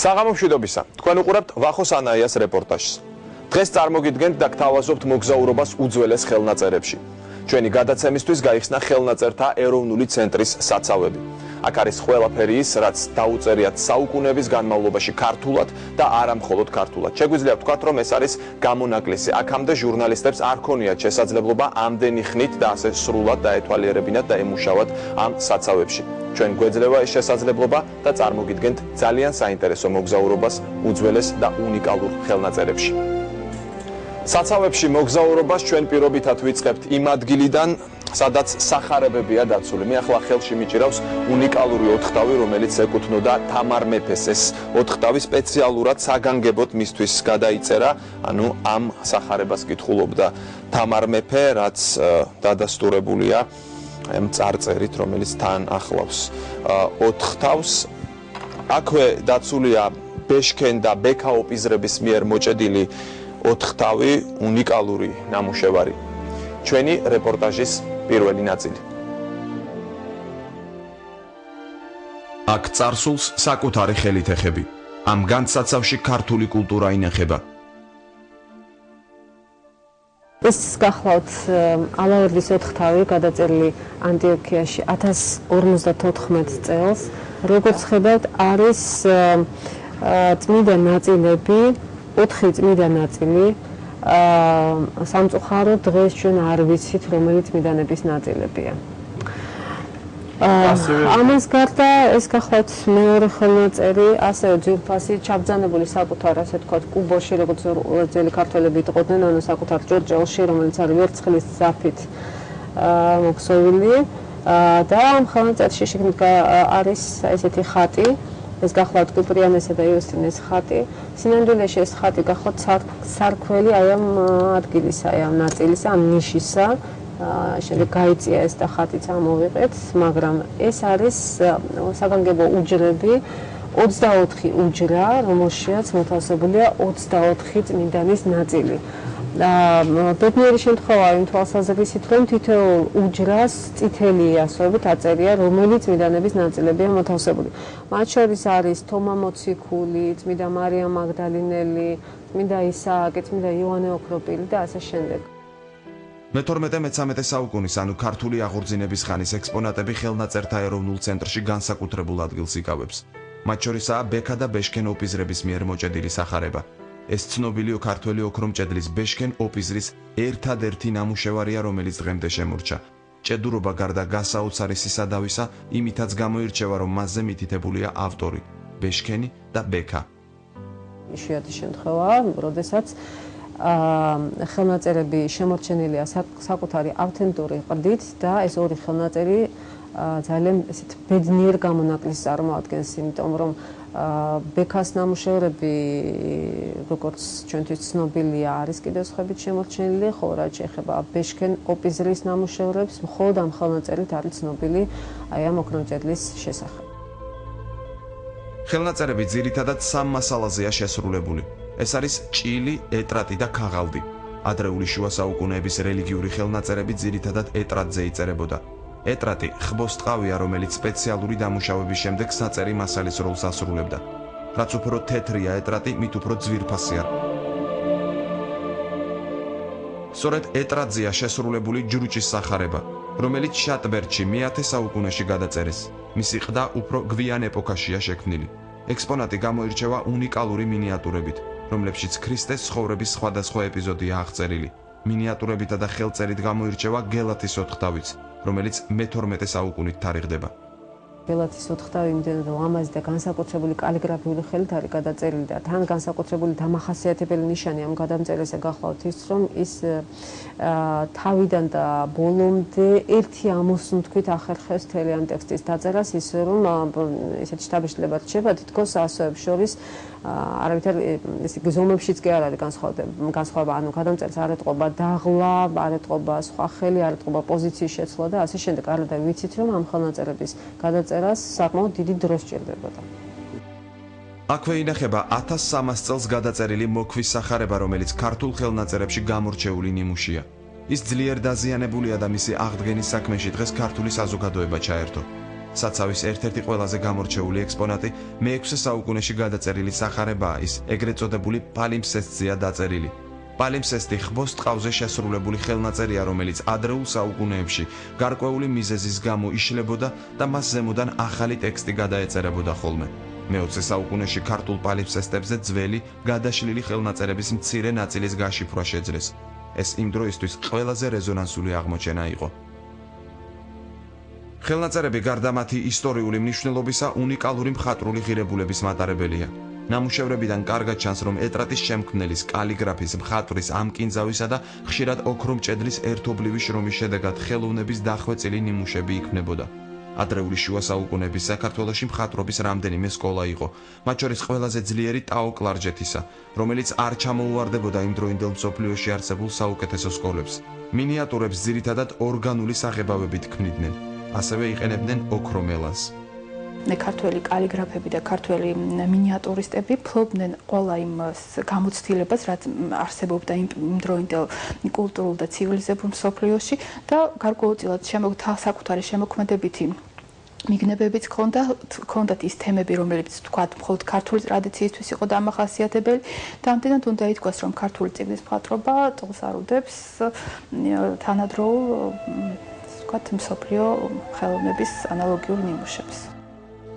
საღამომშვიდობისა, თქვენ უყურებთ ვახოს ანაიას რეპორტაჟს. დღეს წარმოგიდგენთ და გთავაზობთ მოგზაურობას უძველეს ხელნაწერებში. ჩვენი გადაცემისთვის გაიხსნა ხელნაწერთა ეროვნული ცენტრის საცავები. აქ არის ყველაფერი ის, რაც დაუწერიათ საუკუნეების განმავლობაში ქართულად და არა მხოლოდ ქართულად. შეგვიძლია ვთქვათ, რომ ეს არის გამონაკლისი. აქამდე ჟურნალისტებს არ ქონიათ შესაძლებლობა ამდენი ხნით და ასე სრულად დაეთვალიერებინათ და ემუშავათ ამ საცავებში. ჩვენ გვეძლევა ეს შესაძლებლობა და წარმოგიდგენთ ძალიან საინტერესო მოგზაურობას უძველეს და უნიკალურ ხელნაწერებში. საცავებში მოგზაურობას ჩვენ პირობითად ვიწყებთ იმ ადგილიდან, სადაც სახარებებია დაცული. მე ახლა ხელში მიჭირავს უნიკალური ოთხთავი, რომელიც ეკუთვნოდა თამარ მეფეს. ეს ოთხთავი სპეციალურად საგანგებოდ მისთვის გადაიწერა, ანუ ამ სახარებას კითხულობდა თამარ მეფე, რაც დადასტურებულია ამ წარწერით, რომელიც თან ახლავს ოთხთავს. აქვე დაცულია ბეშქენ და ბექა ოპიზრების მიერ მოჭედილი ოთხთავი, უნიკალური ნამუშევარი. ჩვენი რეპორტაჟის პირველი ნაწილი. აქ წარსულს საკუთარი ხელით ეხები. ამ განსაცავში ქართული კულტურა ინახება. ეს გახლავთ ალავერდის ოთხთავი, გადაწერილი ანტიოქიაში 1054 წელს. როგორც ხედავთ, არის წმინდა ნაწილები, 4 წმინდა ნაწილი. სამწუხაროდ დღეს ჩვენ არ ვიცით, რომელი წმინდანების ნაწილებია. ამას გარდა ეს გახლავთ მეორე ხელნაწერი, ასევე ძვირფასი ჩაბრძანებული საკუთარ, ასე ვთქვათ, კუბოში, როგორც ძველი ქართველები იტყოდნენ, ანუ საკუთარ ჭურჭელში, რომელიც არის ვერცხლის ზაფით მოქსოვილი და ამ ხელნაწერში შიგნით არის ესეთი ხატი. ეს გახლავთ კიპრიანესა და იოსტინეს ხატი. სინამდვილეში ეს ხატი გახლავთ სარქველი აი ამ ადგილისა, აი ამ ნაწილისა, ამ ნიშისა. შემდეგ გაიწია ეს და ხატიც ამოვიყეთ, მაგრამ ეს არის საგანგებო უჯრები, 24 უჯრა, რომელშიაც მოთავსებულია 24 წმინდანის ნაწილი. ბედნიერი შემთხვევაა იმ თვალსაზრისით, რომ თითოეულ უჯრას წითელი ასოებით აწერია, რომელი წმინდანების ნაწილებია მოთავსებული. მათ შორის არის თომა მოციქული, წმინდა მარიამ მაგდალინელი, წმინდა ისააკი, წმინდა იოანე ოქროპილი და ასე შემდეგ. მე-12-13 საუკუნის, ანუ ქართული აღორძინების ხანის ექსპონატები ხელნაწერთა ეროვნულ ცენტრში განსაკუთრებულ ადგილს იკავებს. მათ შორისაა ბექა და ბეშქენ ოპიზრების მიერ მოჭედილი სახარება. ეს ცნობილი ქართველი ოქრომჭედლის ბეშქენ ოპიზრის ერთადერთი ნამუშევარია, რომელიც დღემდე შემორჩა. ჭედურობა გარდა გასაოცარისისა დავისა, იმითაც გამოირჩევა, რომ მასზე მითითებულია ავტორი, ბეშქენი და ბექა. იშვიათი შემთხვევაა, როდესაც ხელნაწერები შემორჩენილია საკუთარი ავთენტური ყდით და ეს ორი ხელნაწერი ძალიან ესეთ ბედნიერ გამონაკლისს წარმოადგენს, იმიტომ რომ ბექას ნამუშევრები, როგორც ჩვენთვის ცნობილია, არის კიდევ სხვებით შემორჩენილი, ხოლო რაც შეეხება ბეშქენ ოპიზრის ნამუშევრებს, მხოლოდ ამ ხელნაწერით არის ცნობილი აი ამ ოქრომჭედლის შესახებ. ხელნაწერები ძირითადად სამ მასალაზეა შესრულებული. ეს არის ჭილი, ეტრატი და ქაღალდი. ადრეული შუა საუკუნეების რელიგიური ხელნაწერები ძირითადად ეტრატზე იწერებოდა. ეტრატი ხბოსტყავია, რომელიც სპეციალური დამუშავების შემდეგ საწერი მასალის როლს ასრულებდა. რაც უფრო თეთრია ეტრატი, მით უფრო ძვირფასია. სწორედ ეტრატზეა შესრულებული ჯრუჭის სახარება, რომელიც შატბერდში მე-10 საუკუნეში გადაწერეს. მისი ყდა უფრო გვიან ეპოქაშია შექმნილი. ექსპონატი გამოირჩევა უნიკალური მინიატურებით, რომლებშიც ქრისტეს ცხოვრების სხვადასხვა ეპიზოდია აღწერილი. მინიატურებითა და ხელწერით გამოირჩევა გელათის ოთხთავიც, რომელიც მე-12 საუკუნით თარიღდება. გელათის ოთხთავი იმდენად ლამაზი და განსაკუთრებული კალიგრაფიული ხელით არის გადაწერილი და თან განსაკუთრებული დამახასიათებელი ნიშანი ამ გადამწერესა გახლავთ ის, რომ ის თავიდან და ბოლომდე ერთი ამოსუნთქვით ახერხებს მთელი ამ ტექსტის დაწერას, ისე რომ ესეთი შთაბეჭდილება რჩება, თითქოს ასოებს შორის არავითარ ზომებშიც კი არ არის განსხვავება, ანუ გადამწერს არ ეტყობა დაღლა, არ ეტყობა სხვა ხელი, არ ეტყობა პოზიციის შეცვლა და ასე შემდეგ. არადა ვიცით, რომ ამ ხელნაწერების გადაწერას საკმაოდ დიდი დრო სჭირდებოდა. აქვე ინახება 1300 წელს გადაწერილი მოქვის სახარება, რომელიც ქართულ ხელნაწერებში გამორჩეული ნიმუშია. ის ძლიერ დაზიანებულია და მისი აღდგენის საქმეში დღეს ქართული საზოგადოება ჩაერთო. საცავის ერთ-ერთი ყველაზე გამორჩეული ექსპონატი მე-6 საუკუნეში გადაწერილი სახარებაა ის, ეგრეთ წოდებული პალიმსესტზეა დაწერილი. პალიმსესტი ხვოსტყავზე შესრულებული ხელნაწერია, რომელიც ადრეულ საუკუნეებში გარკვეული მიზეზის გამო იშლებოდა და მას ზემოდან ახალი ტექსტი გადაეწერებოდა ხოლმე. მე-20 საუკუნეში ქართულ პალიმსესტებზე ძველი, გადაშლილი ხელნაწერების მცირე ნაწილის გაშიფრვა შეძლეს. ეს იმ დროისთვის ყველაზე რეზონანსული აღმოჩენა იყო. ხელნაწერები გარდა მათი ისტორიული მნიშვნელობისა უნიკალური მხატვრული ღირებულების მატარებელია. ნამუშევრებიდან კარგად ჩანს, რომ ეტრატის შემქმნელის, კალიგრაფის, მხატვრის, ამკინძავისა და ხშირად ოქრომჭედლის ერთობლივი შრომის შედეგად ხელოვნების დახვეწილი ნიმუშები იქმნებოდა. ადრეული შუა საუკუნეების საქართველოში მხატვრობის რამდენიმე სკოლა იყო, მათ შორის ყველაზე ძლიერი ტაო კლარჯეთისა, რომელიც არ ჩამოუვარდებოდა იმდროინდელ მსოფლიოში არსებულ საუკეთესო სკოლებს. მინიატურებს ძირითადად ორგანული საღებავებით ქმნიდნენ, ასევე იყენებდნენ ოქრომელას. ქართველი კალიგრაფები და ქართველი მინიატურისტები ფლობდნენ ყველა იმ გამოცდილებას, რაც არსებობდა იმდროინდელ კულტურულ და ცივილიზებულ მსოფლიოში და გარკვეულწილად საკუთარი შემოქმედებითი მიგნებებიც ჰქონდათ ის თემები, რომელიც თქვათ მხოლოდ ქართული ტრადიციისთვის იყო დამახასიათებელი და ამდენად უნდა ითქვას, რომ ქართული წიგნის მხატვრობა წელს არ უდებს თანადროულ მსოფლიო ხელოვნების ანალოგიურ ნიმუშებს.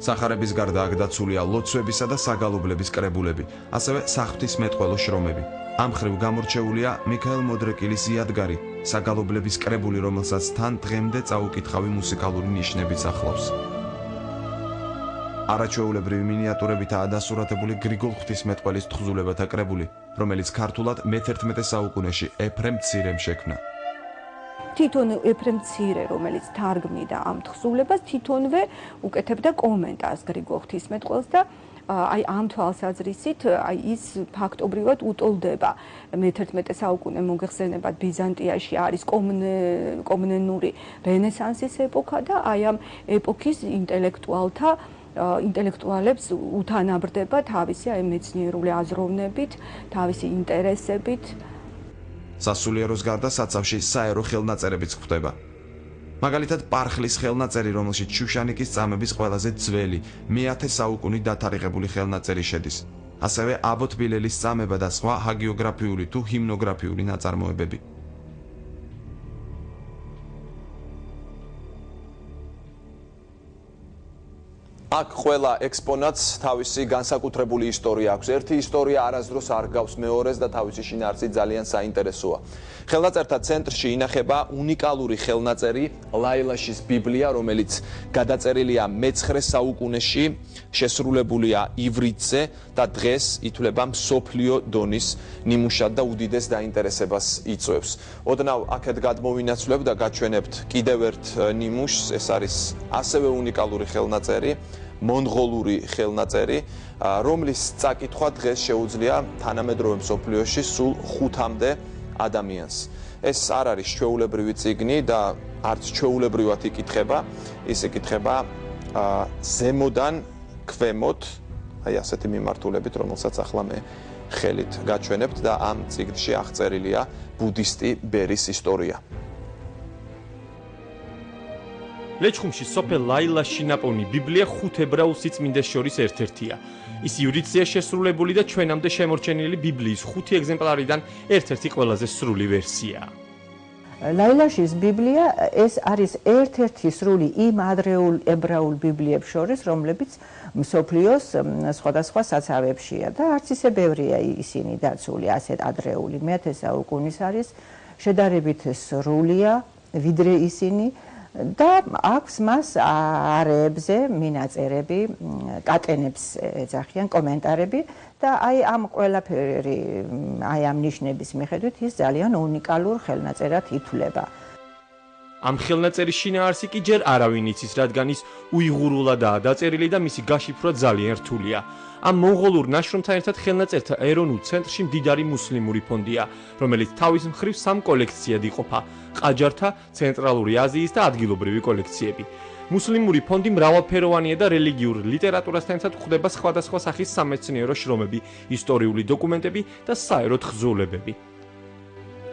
სახარების გარდა აქ დაცულია ლოცვებისა და საგალობლების კრებულები, ასევე საღვთისმეტყველო შრომები. ამ მხრივ გამორჩეულია მიქაელ მოდრეკილის იადგარი, საგალობლების კრებული, რომელსაც თან დღემდე წაუკითხავი მუსიკალური ნიშნებიც ახლავს. არაჩვეულებრივი მინიატურებითაა დასურათებული გრიგოლ ღვთისმეტყველის თხზულებათა კრებული, რომელიც ქართულად მე-11 საუკუნეში ეფრემ მცირემ შექმნა. თვითონ ეფრემ მცირე, რომელიც თარგმნიდა ამ თხზულებას, თვითონვე უკეთებდა კომენტარს გრიგოლ ღვთისმეტყველს და აი ამ თვალსაზრისით ის ფაქტობრივად უტოლდება მე-11 საუკუნე მოგეხსენებათ ბიზანტიაში არის კომნენური რენესანსის ეპოქა და აი ამ ეპოქის ინტელექტუალებს უთანაბრდება თავისი აი მეცნიერული აზროვნებით, თავისი ინტერესებით. სასულიეროს გარდა საცავში საერო ხელნაწერებიც გვხვდება. მაგალითად, პარხლის ხელნაწერი, რომელშიც შუშანიკის წამების ყველაზე ძველი, მე-10 საუკუნით დათარიღებული ხელნაწერი შედის. ასევე აბოთ ბილელის წამება და სხვა ჰაგიოგრაფიული თუ ჰიმნოგრაფიული ნაწარმოებები. აქ ყველა ექსპონატს თავისი განსაკუთრებული ისტორია აქვს. ერთი ისტორია არასდროს არ გავს მეორეს და თავისი შინაარსით ძალიან საინტერესოა. ხელნაწერთა ცენტრში ინახება უნიკალური ხელნაწერი ლაილაშის ბიბლია, რომელიც გადაწერილია მე-9 საუკუნეში, შესრულებულია ივრითზე და დღეს ითვლება მსოფლიო დონის ნიმუშად და უდიდეს დაინტერესებას იწვევს. ოდნავ აქეთ გადმოვინაცვლებ და გაჩვენებთ კიდევ ერთ ნიმუშს, ეს არის ასევე უნიკალური ხელნაწერი, მონღოლური ხელნაწერი, რომლის წაკითხვა დღეს შეუძლია თანამედროვე მსოფლიოში სულ 5-მდე ადამიანს. ეს არ არის ჩვეულებრივი წიგნი და არც ჩვეულებრივად იკითხება, ის იკითხება ზემოდან ქვემოთ, აი ასეთი მიმართულებით, რომელსაც ახლა მე ხელით გაჩვენებთ და ამ წიგნში აღწერილია ბუდისტი ბერის ისტორია. ლეჩხუმში სოფელ ლაილას შინაპოვნი ბიბლია 5 ებრაულ სიწმინდეს შორის ერთ-ერთია. ის ივრითზეა შესრულებული და ჩვენამდე შემორჩენილი ბიბლიის 5 ეგზემპლარიდან ერთ-ერთი ყველაზე სრული ვერსიაა. ლაილაშის ბიბლია ეს არის ერთ-ერთი სრული იმ ადრეულ ებრაულ ბიბლიებს შორის, რომლებიც მსოფლიოს სხვადასხვა საცავებშია და არც ისე ბევრია ისინი დაცული ასეთ ადრეული. მე-10 საუკუნის არის შედარებით სრულია, ვიდრე ისინი და აქვს მას არეებზე მინაწერები, კატენებს ეძახიან, კომენტარები და აი ამ ყველაფერი, აი ამ ნიშნების მიხედვით ის ძალიან უნიკალურ ხელნაწერად ითვლება. ამ ხელნაწერის შინაარსი კი ჯერ არავინ იცის, რადგან ის უიღურულადაა დაწერილი და მისი გაშიფრვა ძალიან რთულია. ამ მონღოლურ ნაშრომთან ერთად ხელნაწერთა ეროვნულ ცენტრში მდიდარი მუსლიმური ფონდია, რომელიც თავის მხრივ 3 კოლექციად იყოფა: ყაჯართა, ცენტრალური აზიის და ადგილობრივი კოლექციები. მუსლიმური ფონდი მრავალფეროვანია და რელიგიურ ლიტერატურასთან ერთად გვხვდება სხვადასხვა სახის სამეცნიერო შრომები, ისტორიული დოკუმენტები და საერო თხზულებები.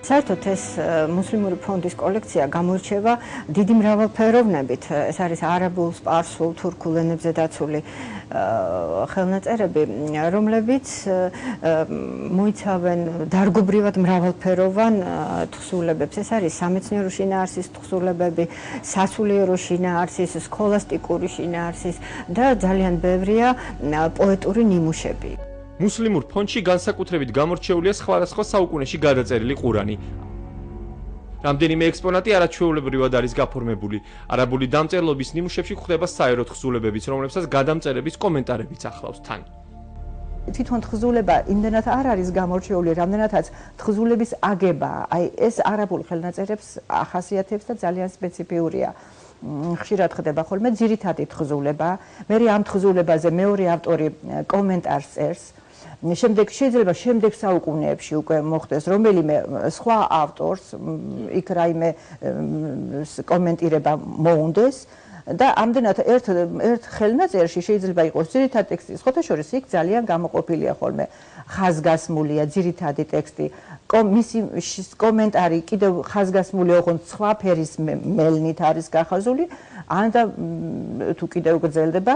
საერთოდ ეს მუსლიმური ფონდის კოლექცია გამოირჩევა დიდი მრავალფეროვნებით. ეს არის არაბულ, სპარსულ, თურქულ ენებზე დაცული ხელნაწერები, რომლებიც მოიცავენ დარგობრივად მრავალფეროვან თხზულებებს. ეს არის სამეცნიერო შინაარსის თხზულებები, სასულიერო შინაარსის, სქოლასტიკური შინაარსის და ძალიან ბევრია პოეტური ნიმუშები. მუსლიმურ ფონდში განსაკუთრებით გამორჩეულია სხვადასხვა საუკუნეში გადაწერილი ყურანი. რამდენიმე ექსპონატი არაჩვეულებრივად არის გაფორმებული. არაბული დამწერლობის ნიმუშებში გვხვდება საერო თხზულებებიც, რომლებსაც გადამწერების კომენტარებიც ახლავს თან. თვითონ თხზულება იმდენად არ არის გამორჩეული, რამდენადაც თხზულების აგება, აი ეს არაბულ ხელნაწერებს ახასიათებს და ძალიან სპეციფიურია. ხშირად ხდება ხოლმე ძირითადი თხზულება, მე ამ თხზულებაზე მეორე ავტორი კომენტარს წერს. შემდეგ შეიძლება შემდეგ საუკუნეებში უკვე მოხდეს რომელიმე სხვა ავტორს იქ რაიმე კომენტირება მოუნდეს და ამდენად ერთ ხელნაწერში შეიძლება იყოს ძირითადი ტექსტი, სხვათა შორის იქ ძალიან გამოყოფილია ხოლმე ხაზგასმულია ძირითადი ტექსტი, მისი კომენტარი კიდევ ხაზგასმული ოღონდ სხვა ფერის მელნით არის გახაზული, ან და თუ კიდევ გრძელდება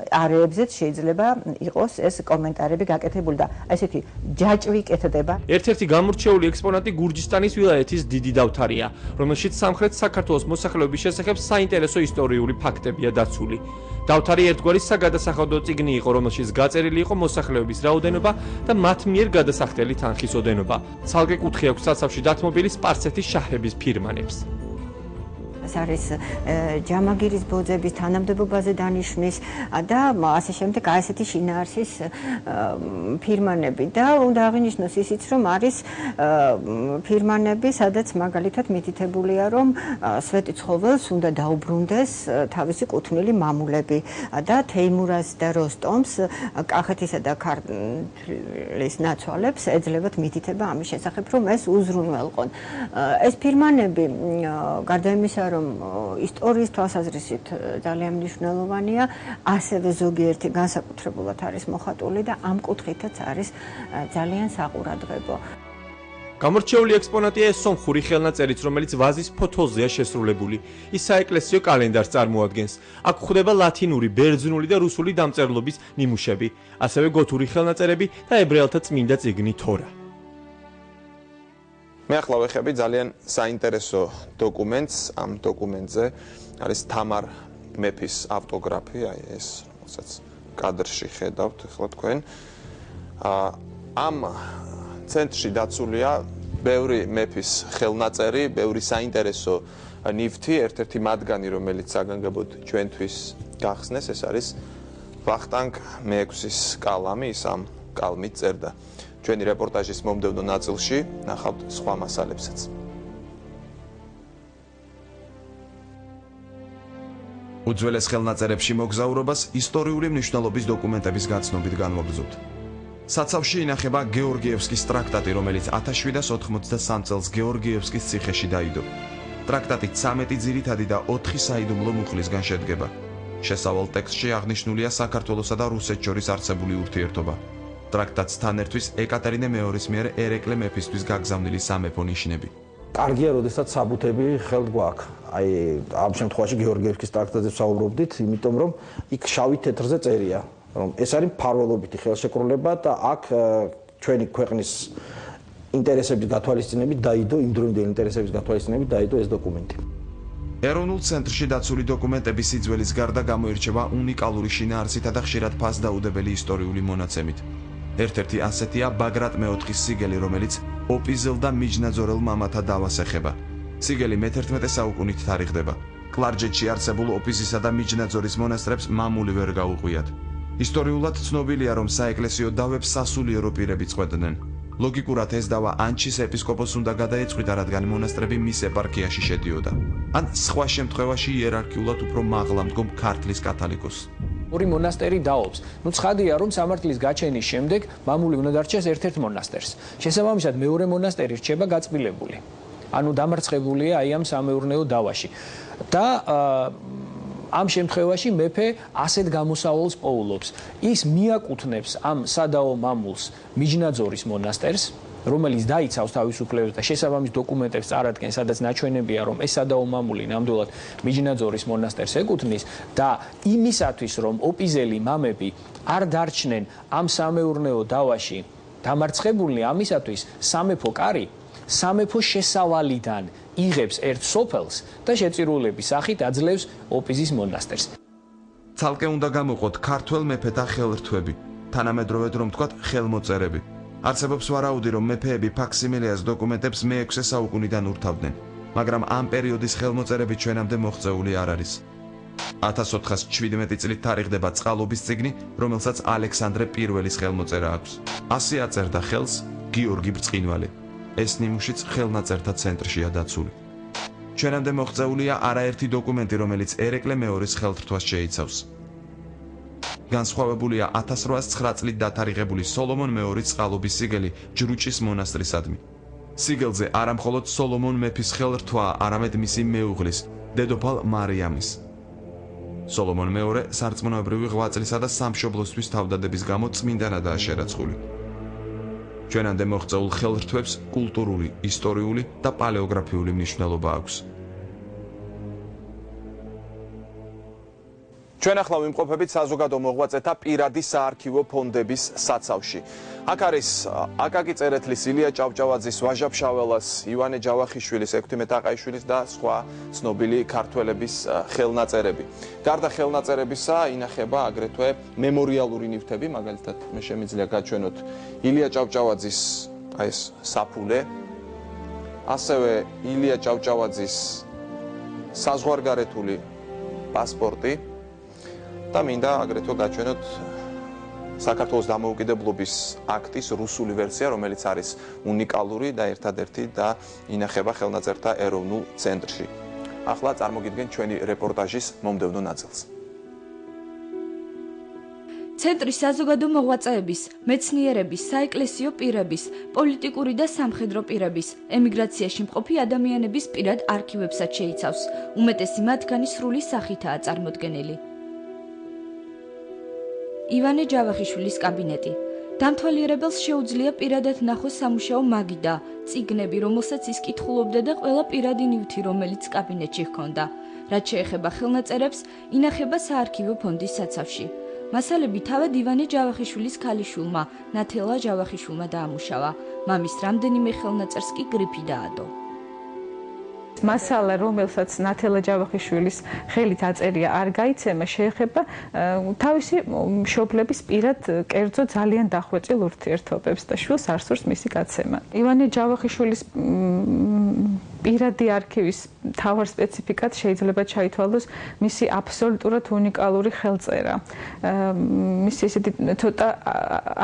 არეებზეც შეიძლება იყოს ეს კომენტარები გაკეთებული და ესეთი ჯაჭვი კეთდება. ერთ-ერთი გამორჩეული ექსპონატი გურჯისტანის ვილაიეთის დიდი დავთარია, რომელშიც სამხრეთ საქართველოს მოსახლეობის შესახებ საინტერესო ისტორიული ფაქტებია დაცული. დავთარი ერთგვარი საგადასახადო წიგნი იყო, რომელშიც გაწერილი იყო მოსახლეობის რაოდენობა და მათ მიერ გადასახდელი თანხის ოდენობა. ცალკე კუთხე აქვს საცავში დათმობილი სპარსეთის შაჰების ფირმანებს. ეს არის ჯამაგირის ბოძების თანამდებობაზე დანიშვნის და ასე შემდეგ ასეთი შინაარსის ფირმანები და უნდა აღინიშნოს ისიც რომ არის ფირმანები, სადაც მაგალითად მითითებულია რომ სვეტი ცხოველს უნდა დაუბრუნდეს თავისი კუთვნილი მამულები და თეიმურაზ და როსტომს კახეთისა და ქართლის ნაცვალებს ეძლებათ მითითება ამის შესახებ რომ ეს უზრუნველყონ. ეს ფირმანები გარდა იმისა რომ ისტორიის თვალსაზრისით ძალიან მნიშვნელოვანია, ასევე ზოგიერთი განსაკუთრებულად არის მოხატული და ამ კუთხითაც არის ძალიან საყურადღებო. გამორჩეული ექსპონატია ეს სომხური ხელნაწერიც, რომელიც ვაზის ფოთოლზეა შესრულებული. ის საეკლესიო კალენდარს წარმოადგენს. აქ გვხვდება ლათინური, ბერძნული და რუსული დამწერლობის ნიმუშები, ასევე გოთური ხელნაწერები და ებრაელთა წმინდა წიგნი თორა. მე ახლა ვეხები ძალიან საინტერესო დოკუმენტს. ამ დოკუმენტზე არის თამარ მეფის ავტოგრაფი, აი ეს, რომელსაც კადრში ხედავთ ახლა თქვენ. ამ ცენტრში დაცულია ბევრი მეფის ხელნაწერი, ბევრი საინტერესო ნივთი, ერთ-ერთი მათგანი, რომელიც საგანგებოდ ჩვენთვის გახსნეს, ეს არის ვახტანგ მე-6-ის კალამი, ის ამ კალმით წერდა. ჩვენი რეპორტაჟის მომდევნო ნაწილში ნახავთ სხვა მასალებსაც. უძველეს ხელნაწერებში მოგზაურობას ისტორიული მნიშვნელობის დოკუმენტების გაცნობით განვაგრძობთ. საცავში ინახება გეორგიევსკის ტრაქტატი, რომელიც 1793 წელს გეორგიევსკის ციხეში დაიდო. ტრაქტატი 13 ძირითადი და 4 საიდუმლო მუხლისგან შედგება. შესავალ ტექსტში აღნიშნულია საქართველოსა და რუსეთს შორის არსებული ურთიერთობა. ტრაქტატთან ერთვის ეკატერინე მეორის მიერ ერეკლე მეფისთვის გაგზავნილი სამეფო ნიშნები. კარგია, როდესაც საბუთები ხელთ გვაქვს. აი, ამ შემთხვევაში გეორგიევსკის ტრაქტატზე ვსაუბრობდით, იმიტომ რომ იქ შავი თეთრზე წერია, რომ ეს არის მფარველობითი ხელშეკრულება და აქ ჩვენი ქვეყნის ინტერესების გათვალისწინებით დაიდო, იმდროინდელი ინტერესების გათვალისწინებით დაიდო ეს დოკუმენტი. ეროვნულ ცენტრში დაცული დოკუმენტების სიძველის გარდა გამოირჩევა უნიკალური შინაარსითა და ხშირად ფასდაუდებელი ისტორიული მონაცემით. ერთ-ერთი ასეთია ბაგრატ მე-4-ის სიგელი, რომელიც ოპიზელ და მიჯნაძორელ მამათა დავას ეხება. სიგელი მე-11 საუკუნით თარიღდება. კლარჯეთში არსებულ ოპიზისა და მიჯნაძორის მონასტრებს მამული ვერ გაუღვიათ. ისტორიულად ცნობილია, რომ საეკლესიო დავებს სასულიერო პირები წყვეტდნენ. ლოგიკურად ეს დავა ანჩის ეპისკოპოსს უნდა გადაეწყვიტა, რადგან მონასტრები მის ეპარქიაში შედიოდა. ან სხვა შემთხვევაში იერარქიულად უფრო მაღლა მდგომ ქართლის კათალიკოსს. ორი მონასტერი დაობს. ცხადია, რომ სამართლის გაჩენის შემდეგ მამული უნდა დარჩეს ერთ-ერთ მონასტერს. შესაბამისად, მეორე მონასტერი რჩება გაწმილებული. ანუ დამარცხებულია აი ამ სამეურნეო დავაში. და ამ შემთხვევაში მეფე ასეთ გამოსავალს პოულობს. ის მიაკუთვნებს ამ სადაო მამულს მიჯნაძორის მონასტერს, რომელიც დაიცავს თავისუფლებას და შესაბამის დოკუმენტებს წარადგენს, სადაც ნაჩვენებია, რომ ეს სადაომამული ნამდვილად მიჯნაძორის მონასტერს ეკუთვნის და იმისათვის, რომ ოპიზელი მამები არ დარჩნენ ამ სამეურნეო დავაში დამარცხებული, ამისათვის სამეფო კარი სამეფო შესავალიდან იღებს ერთ სოფელს და შეწირულების სახით აძლევს ოპიზის მონასტერს. ცალკე უნდა გამოყოთ ქართველ მეფეთა ხელრთვები, თანამედროვედ რომ ვთქვათ, ხელმოწერები. არსებობს ვარაუდი, რომ მეფეები ფაქსიმილეას დოკუმენტებს მე-6 საუკუნიდან урთავდნენ, მაგრამ ამ პერიოდის ხელმოწერები ჩვენამდე მოღწეული არ არის. 1417 წლით თარიღდება წყალობის წიგნი, რომელსაც ალექსანდრე პირველის ხელმოწერა აქვს. ასე აწერდა ხელს გიორგი ბრწყინვალე. ეს ნიმუშიც ხელნაწერთა ცენტრშია დაცული. ჩვენამდე მოღწეულია არაერთი დოკუმენტი, რომელიც ერეკლე მეორის ხელთრთვას შეიცავს. განსხვავებულია 1809 წლით დათარიღებული სოლომონ მეორის წყალობის სიგელი ჯრუჭის მონასტრისადმი. სიგელზე არა მხოლოდ სოლომონ მეფის ხელრთვაა, არამედ მისი მეუღლის, დედოფალ მარიამის. სოლომონ მეორე სარწმუნოებრივი ღვაწლისა და სამშობლოსთვის თავდადების გამო წმინდანადაა შერაცხული. ჩვენამდე მოღწეულ ხელრთვებს კულტურული, ისტორიული და პალეოგრაფიული მნიშვნელობა აქვს. ჩვენ ახლა ვიმყოფებით საზოგადო მოღვაწეთა პირადი საარქივო ფონდების საცავში. აქ არის აკაკი წერეთლის, ილია ჭავჭავაძის, ვაჟა ფშაველას, ივანე ჯავახიშვილის, ექვთიმე ტაყაიშვილის და სხვა ცნობილი ქართველების ხელნაწერები. გარდა ხელნაწერებისა ინახება აგრეთვე მემორიალური ნივთები, მაგალითად მე შემიძლია გაჩვენოთ ილია ჭავჭავაძის აი ეს საფულე, ასევე ილია ჭავჭავაძის საზღვარგარეთული პასპორტი და მინდა აგრეთვე გაჩვენოთ საქართველოს დამოუკიდებლობის აქტის რუსული ვერსია, რომელიც არის უნიკალური და ერთადერთი და ინახება ხელნაწერთა ეროვნულ ცენტრში. ახლა წარმოგიდგენთ ჩვენი რეპორტაჟის მომდევნო ნაწილს. ცენტრი საზოგადო მოღვაწეების, მეცნიერების, საეკლესიო პირების, პოლიტიკური და სამხედრო პირების, ემიგრაციაში მყოფი ადამიანების პირად არქივებსაც შეიცავს. უმეტესი მათგანი სრული სახითაა წარმოდგენილი. ივანე ჯავახიშვილის კაბინეტი. დამთვალიერებელს შეუძლია პირადად ნახოს სამუშაო მაგიდა, წიგნები, რომელსაც ის კითხულობდა და ყველა პირადი ნივთი, რომელიც კაბინეტში ჰქონდა. რაც შეეხება ხელნაწერებს, ინახება საარქივო ფონდის საცავში. მასალები თავად ივანე ჯავახიშვილის ქალიშვილმა, ნათელა ჯავახიშვილმა დაამუშავა. მამის რამდენიმე ხელნაწერს კი გრიფი დაადო. მასალა, რომელსაც ნათელა ჯავახიშვილის ხელით აწერია, არ გაიცემა, შეეხება თავისი მშობლების პირად კერძო ძალიან დახვეწილ ურთიერთობებს და შვილს არ სურს მისი გაცემა. ივანე ჯავახიშვილის პირადი არქივის მთავარ სპეციფიკად შეიძლება ჩაითვალოს მისი აბსოლუტურად უნიკალური ხელწერა. მისი ისეთი ცოტა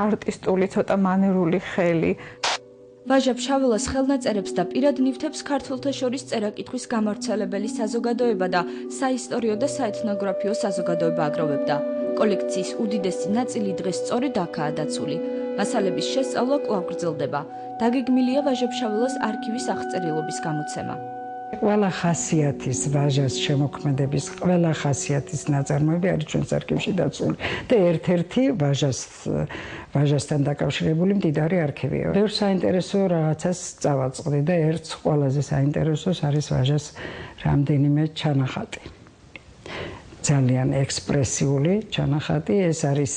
არტისტული, ცოტა მანერული ხელი. ვაჟა ფშაველას ხელნაწერებს და პირად ნივთებს ქართველთა შორის წერა-კითხვის გამავრცელებელი საზოგადოება და საისტორიო და საეთნოგრაფიო საზოგადოება აგროვებდა. კოლექციის უდიდესი ნაწილი დღეს სწორედ აქაა დაცული. მასალების შესწავლა კვლავ გრძელდება. დაგეგმილია ვაჟა ფშაველას არქივის აღწერილობის გამოცემა. ყველა ხასიათის ვაჟას შემოქმედების, ყველა ხასიათის ნაწარმოები არის ჩვენს არქივში დაცული და ერთ-ერთი ვაჟასთან დაკავშირებული მდიდარი არქივია. ბევრ საინტერესო რაღაცას წავაწყდი და ერთ ყველაზე საინტერესოს არის ვაჟას რამდენიმე ჩანახატი. ძალიან ექსპრესიული ჩანახატი, ეს არის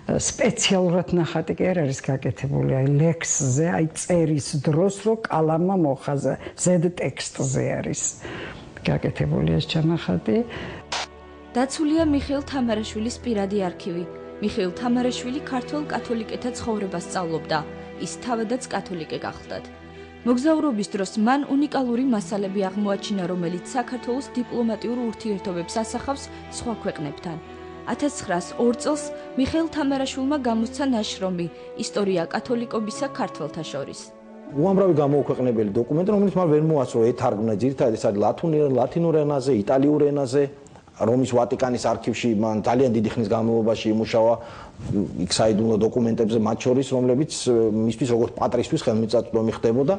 სპეციალურად ნახატი კი არ არის გაკეთებული, აი ლექსზე, აი წერის დროს, რო კალამა მოხაზა, ზედ ტექსტზე არის გაკეთებული ეს ჩანახატი. დაცულია მიხეილ თამარაშვილის პირადი არქივი. მიხეილ თამარაშვილი ქართველ კათოლიკეთა ცხოვრებას სწავლობდა. ის თავადაც კათოლიკე გახლდათ. მოგზაურობის დროს მან უნიკალური მასალები აღმოაჩინა, რომელიც საქართველოს დიპლომატიურ ურთიერთობებს ასახავს სხვა ქვეყნებთან. 1902 წელს მიხეილ თამარაშვილმა გამოსცა ნაშრომი „ისტორია კათოლიკობისა ქართველთა შორის“. უამრავი გამოუქვეყნებელი დოკუმენტი, რომელიც მან ვერ მოასწრო ეთარგმნა ძირითადად ეს არის ლათინურ ენაზე, იტალიურ ენაზე. რომის ვატიკანის არქივში მან ძალიან დიდი ხნის განმავლობაში იმუშავა იქ საიდუმლო დოკუმენტებზე, მათ შორის რომლებიც მისთვის როგორც პატრისთვის ხელმიწაწვდომი ხდებოდა.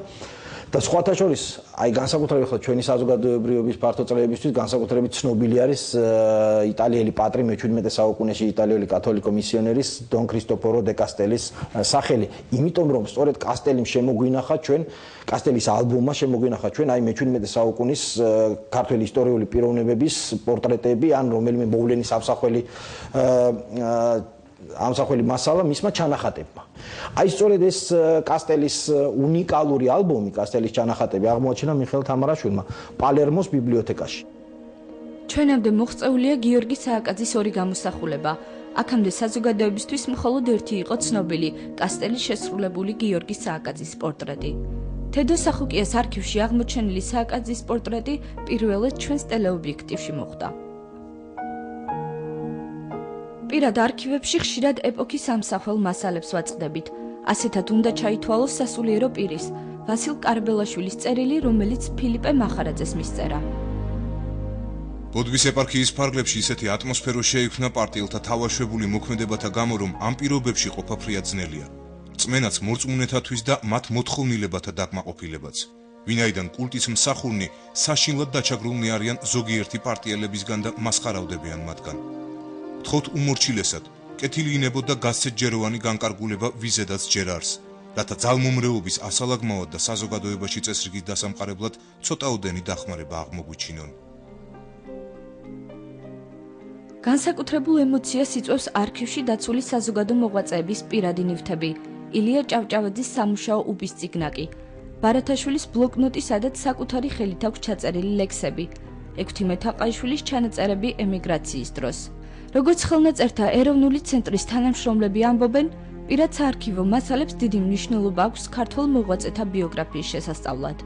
და სხვათა შორის აი განსაკუთრებით ხო ჩვენი საზოგადოებრივობის ფართო წლებისთვის განსაკუთრებით ცნობილი არის იტალიელი პატრი მე-17 საუკუნეში იტალიელი კათოლიკო მისიონერის დონ ქრისტოფორო დე კასტელის სახელი. იმიტომ რომ სწორედ კასტელიმ შემოგვინახა ჩვენ კასტელის ალბომმა შემოგვინახა ჩვენ აი მე-17 საუკუნის ქართული ისტორიული პიროვნებების პორტრეტები ან რომელიმე მოვლენის ამსახველი მასალა მისმა ჩანახატებმა. აი სწორედ ეს კასტელის უნიკალური ალბომი, კასტელის ჩანახატები აღმოაჩინა მიხეილ თამარაშვილმა პალერმოს ბიბლიოთეკაში. ჩვენამდე მოღწეულია გიორგი სააკაძის ორი გამოსახულება. აქამდე საზოგადოებისთვის მხოლოდ ერთი იყო ცნობილი კასტელის შესრულებული გიორგი სააკაძის პორტრეტი. თედო სახუკიას არქივში აღმოჩენილი სააკაძის პორტრეტი პირველად ჩვენს ტელეობიექტივში მოხვდა. პირად არქივებში ხშირად ეპოქის ამსახველ მასალებს ვაწყდებით. ასეთად უნდა ჩაითვალოს სასულიერო პირის, ვასილ კარბელაშვილის წერილი, რომელიც ფილიპე მახარაძეს მისწერა. ბოდბის ეპარქიის ფარგლებში ისეთი ატმოსფერო შეიქმნა პარტიელთა თავაშვებული მოქმედებათა გამო, რომ ამ პირობებში ყოფა ფრიად ძნელია. წმენაც მორწმუნეთათვის და მათ მოთხოვნილებათა დაკმაყოფილებაც. ვინაიდან კულტის მსახურნი საშინლად დაჩაგრულნი არიან ზოგიერთი პარტიელებისგან და მასხარავდებიან მათგან. ვთხოვთ უმორჩილესად, კეთილი ინებოთ და გასცეთჯეროვანი განკარგულება ვიზედაც ჯერ არს, რათა ძალმომრეობის ასალაგმავად და საზოგადოებაში წესრიგის დასამყარებლად ცოტაოდენი დახმარება აღმოგვიჩინონ. განსაკუთრებულ ემოციას იწვევს არქივში დაცული საზოგადო მოღვაწეების პირადი ნივთები, ილია ჭავჭავაძის სამუშაო უბის წიგნაკი, ბარათაშვილის ბლოკნოტი, სადაც საკუთარი ხელით აქვს ჩაწერილი ლექსები, ექვთიმე თაყაიშვილის ჩანაწერები ემიგრაციის დროს. როგორც ხელნაწერთა ეროვნული ცენტრის თანამშრომლები ამბობენ, პირად საარქივო მასალებს დიდი მნიშვნელობა აქვს ქართველ მოღვაწეთა ბიოგრაფიის შესასწავლად.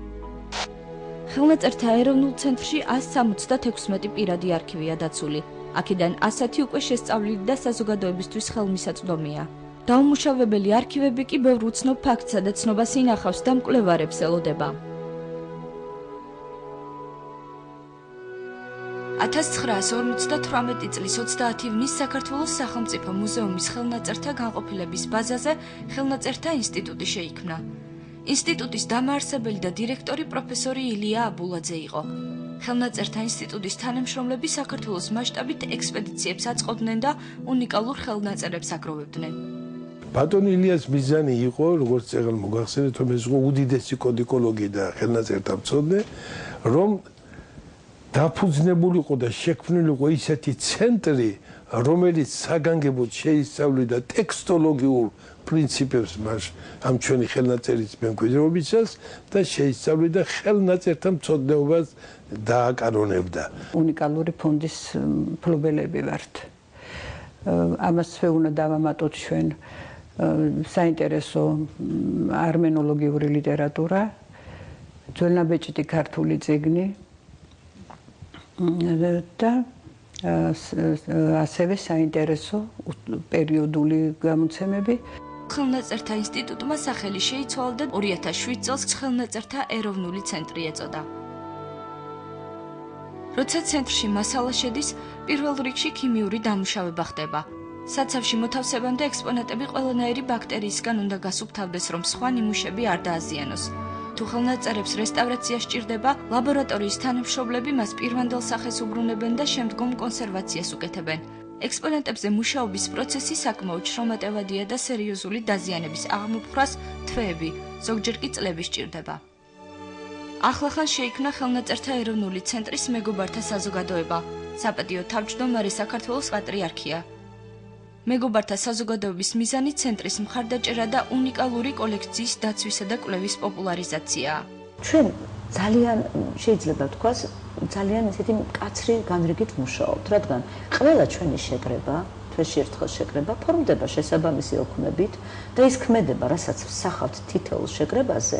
ხელნაწერთა ეროვნულ ცენტრში 176 პირადი არქივია დაცული. აქედან 100 უკვე შესწავლილი და საზოგადოებისთვის ხელმისაწვდომია. დაუმუშავებელი არქივები კი ბევრ უცნობ ფაქტსა და ცნობას ინახავს და მკვლევარებს ელოდება. 1958 წლის 30 ივნისს საქართველოს სახელმწიფო მუზეუმის ხელნაწერთა განყოფილების ბაზაზე ხელნაწერთა ინსტიტუტი შეიქმნა. ინსტიტუტის დამაარსებელი და დირექტორი პროფესორი ილია აბულაძე იყო. ხელნაწერთა ინსტიტუტის თანამშრომლები საქართველოს მასშტაბით ექსპედიციებს აწყობდნენ და უნიკალურ ხელნაწერებს აგროვებდნენ. ბატონ ილიას მიზანი იყო, როგორც წეგალ მოგახსენეთ, რომ ეს იყო უდიდესი კოდიკოლოგი და ხელნაწერთა მცოდნე, რომ დაფუძნებულიყო და შექმნილიყო ისეთი ცენტრი, რომელიც საგანგებოდ შეისწავლიდა ტექსტოლოგიურ პრინციპებს ამ ჩვენი ხელნაწერის მემკვიდრეობისას და შეისწავლიდა ხელნაწერთა მცოდნეობას დააკანონებდა. უნიკალური ფონდის მფლობელები ვართ. ამას უნდა დავამატოთ ჩვენ საინტერესო არმენოლოგიური ლიტერატურა, ძველნაბეჭდი ქართული წიგნი და ასევე საინტერესო პერიოდული გამოცემები. ხელნაწერთა ინსტიტუტმა სახელი შეიცვალა და 2007 წელს ხელნაწერთა ეროვნული ცენტრი ეწოდა. როცა ცენტრში მასალა შედის, პირველ რიგში ქიმიური დამუშავება ხდება. საცავში მოთავსებამდე ექსპონატები ყველანაირი ბაქტერიისგან უნდა გასუფთავდეს, რომ სხვა ნიმუშები არ დააზიანოს. თუ ხელნაწერებს რესტავრაცია სჭირდება, ლაბორატორიის თანამშრომლები მას პირვანდელ სახეს უბრუნებენ და შემდგომ კონსერვაციას უკეთებენ. ექსპონატებზე მუშაობის პროცესი საკმაოდ შრომატევადია და სერიოზული დაზიანების აღმოფხვრას თვეები, ზოგჯერ კი წლები სჭირდება. ახლახან შეიქმნა ხელნაწერთა ეროვნული ცენტრის მეგობართა საზოგადოება, საპატიო თავმჯდომარე საქართველოს პატრიარქია. მეგობართა საზოგადოების მიზანი ცენტრის მხარდაჭერა და უნიკალური კოლექციის დაცვისა და კვლევის პოპულარიზაციაა. ჩვენ ძალიან შეიძლება ვთქვას, ძალიან ესეთი მკაცრი განრიგით მუშაობთ, რადგან ყველა ჩვენი შეკრება, თვეში ერთხელ შეკრება ფორმდება შესაბამისი ოქმებით და ის ქმედება, რასაც ვსახავთ თითოეულ შეკრებაზე,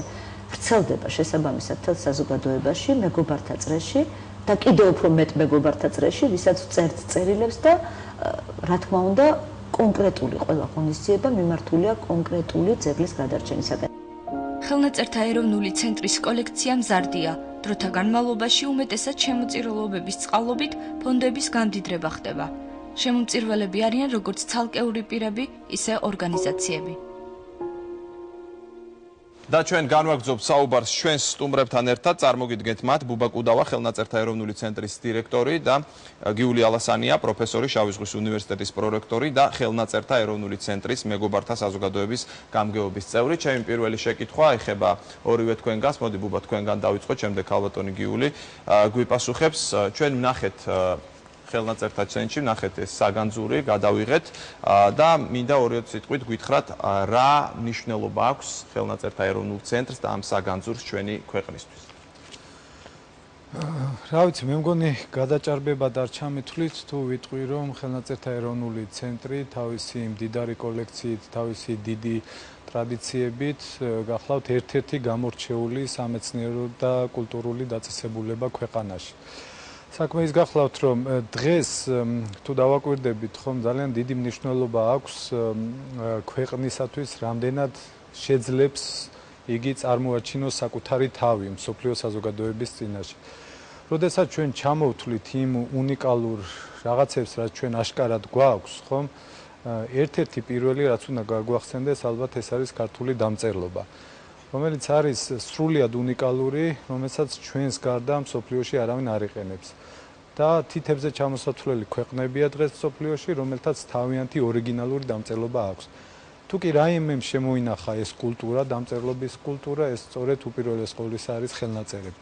ვრცელდება შესაბამისად თელ საზოგადოებაში, მეგობართა წრეში და კიდევ უფრო მეტ მეგობართა წრეში, ვისაც წერთ წერილებს და რა თქმა უნდა, კონკრეტული ყველა ღონისძიება მიმართულია კონკრეტული ძეგლის გადარჩენისაკენ. ხელნაწერთა ეროვნული ცენტრის კოლექცია მზარდია. დროთა განმავლობაში უმეტესად შემოწირულობების წყალობით ფონდების გამდიდრება ხდება. შემომწირველები არიან როგორც ცალკეული პირები, ისე ორგანიზაციები. და ჩვენ განვაგრძობთ საუბარს ჩვენს სტუმრებთან ერთად. წარმოგიდგენთ მათ ბუბა კუდავა, ხელნაწერთა ეროვნული ცენტრის დირექტორი და გიული ალასანია, პროფესორი, შავი ზღვის უნივერსიტეტის პრორექტორი და ხელნაწერთა ეროვნული ცენტრის მეგობართა საზოგადოების გამგეობის წევრი. ჩემი პირველი შეკითხვა ეხება ორივე თქვენგანს. მოდი ბუბა თქვენგან დავიწყოთ, შემდეგ ქალბატონი გიული გვიპასუხებს. ჩვენ ვნახეთ ხელნაწერთა ცენტრში, ვნახეთ ეს საგანძური, გადავიღეთ და მინდა 2 სიტყვით გითხრათ, რა მნიშვნელობა აქვს ხელნაწერთა ეროვნულ ცენტრს და ამ საგანძურს ჩვენი ქვეყნისთვის. რა ვიცი, მე მგონი გადაჭარბებად არ ჩამithვლით თუ ვიტყვი, რომ ხელნაწერთა ეროვნული ცენტრი თავისი მდიდარი კოლექციით, თავისი დიდი ტრადიციებით გახლავთ ერთ-ერთი გამორჩეული სამეცნიერო და კულტურული დაწესებულება ქვეყანაში. საქმე ის გახლავთ, რომ დღეს თუ დავაკვირდებით, ხომ ძალიან დიდი მნიშვნელობა აქვს ქვეყნისათვის, რამდენად შეძლებს იგი წარმოაჩინოს საკუთარი თავი მსოფლიო საზოგადოების წინაშე. როდესაც ჩვენ ჩამოვთვლით იმ უნიკალურ რაღაცებს, რაც ჩვენ აშკარად გვაქვს, ხომ? ერთ-ერთი პირველი, რაც უნდა გაგვახსენდეს, ალბათ ეს არის ქართული დამწერლობა, რომელიც არის სრულიად უნიკალური, რომელსაც ჩვენს გარდა მსოფლიოში არავინ არ იყენებს. და თითებზე ჩამოსათვლელი ქვეყნებია დღეს მსოფლიოში, რომელთაც თავიანთი ორიგინალური დამწერლობა აქვს. თუ კი რაიმემ შემოინახა ეს კულტურა, დამწერლობის კულტურა, ეს სწორედ უპირველეს ყოვლისა არის ხელნაწერები,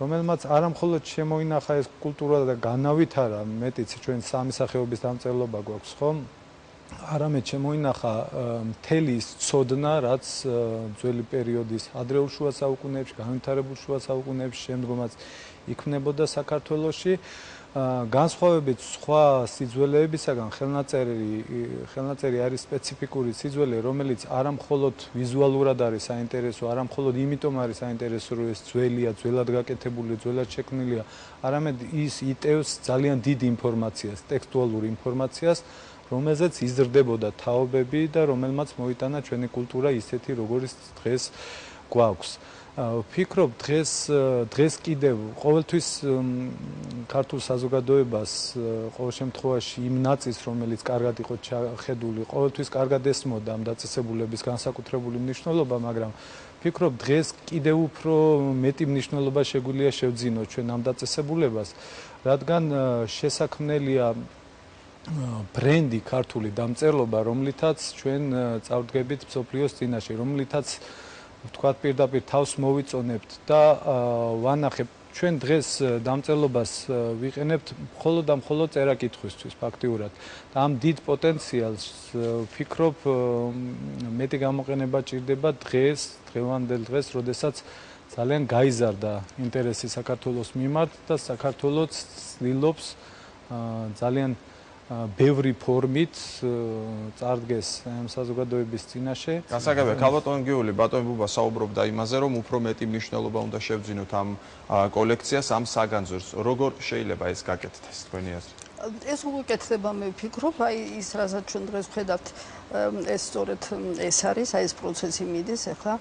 რომელმაც არამხოლოდ შემოინახა ეს კულტურა და განავითარა, მეტიც ჩვენ სამი სახეობის დამწერლობა გვაქვს, ხომ? არამედ შემოინახა მთელი ის ცოდნა, რაც ძველი პერიოდის ადრეულ შუა საუკუნეებში, განვითარებულ შუა საუკუნეებში, შემდგომაც იქმნებოდა საქართველოში. განსხვავებით სხვა სიძველეებისაგან, ხელნაწერი არის სპეციფიკური სიძველე, რომელიც არამხოლოდ ვიზუალურად არის საინტერესო, არამხოლოდ იმიტომ არის საინტერესო, რომ ეს ძველია, ძველად გაკეთებული, ძველად შექმნილია, არამედ ის იტევს ძალიან დიდ ინფორმაციას, ტექსტუალურ ინფორმაციას, რომელზეც იზრდებოდა თაობები და რომელმაც მოიტანა ჩვენი კულტურა ისეთი, როგორც დღეს გვაქვს. ვფიქრობ, დღეს კიდევ ყოველთვის ქართულ საზოგადოებას ყოველ შემთხვევაში იმ ნაწილს, რომელიც კარგად იყო შეხედული, ყოველთვის კარგად ესმოდა ამ დაწესებულების განსაკუთრებული მნიშვნელობა, მაგრამ ვფიქრობ, დღეს კიდევ უფრო მეტი მნიშვნელობა შეგვიძლია შევძინოთ ჩვენ ამ დაწესებულებას, რადგან შესაქმნელია ბრენდი ქართული დამწერლობა, რომლითაც ჩვენ წავდგებით მსოფლიოს წინაშე, რომლითაც ვთქვათ პირდაპირ თავს მოვიწონებთ და ვანახებთ ჩვენ დღეს დამწერლობას ვიყენებთ მხოლოდ და მხოლოდ წერა-კითხვისთვის ფაქტიურად და ამ დიდ პოტენციალს ვფიქრობ მეტი გამოყენება ჭირდება დღევანდელ დღეს, როდესაც ძალიან გაიზარდა ინტერესი საქართველოს მიმართ და საქართველოც ცდილობს ძალიან ბევრი ფორმით წარდგეს ამ საზოგადოების წინაშე. გასაგებია, ქალბატონ გიული, ბატონ ბუბა საუბრობდა იმაზე, რომ უფრო მეტი მნიშვნელობა უნდა შევძინოთ ამ კოლექციას, ამ საგანძურს. როგორ შეიძლება ეს გაკეთდეს თქვენი აზრით? ეს უკეთდება, მე ვფიქრობ, აი ის რასაც ჩვენ დღეს ვხედავთ, ეს სწორედ ეს არის, აი ეს პროცესი მიდის ახლა.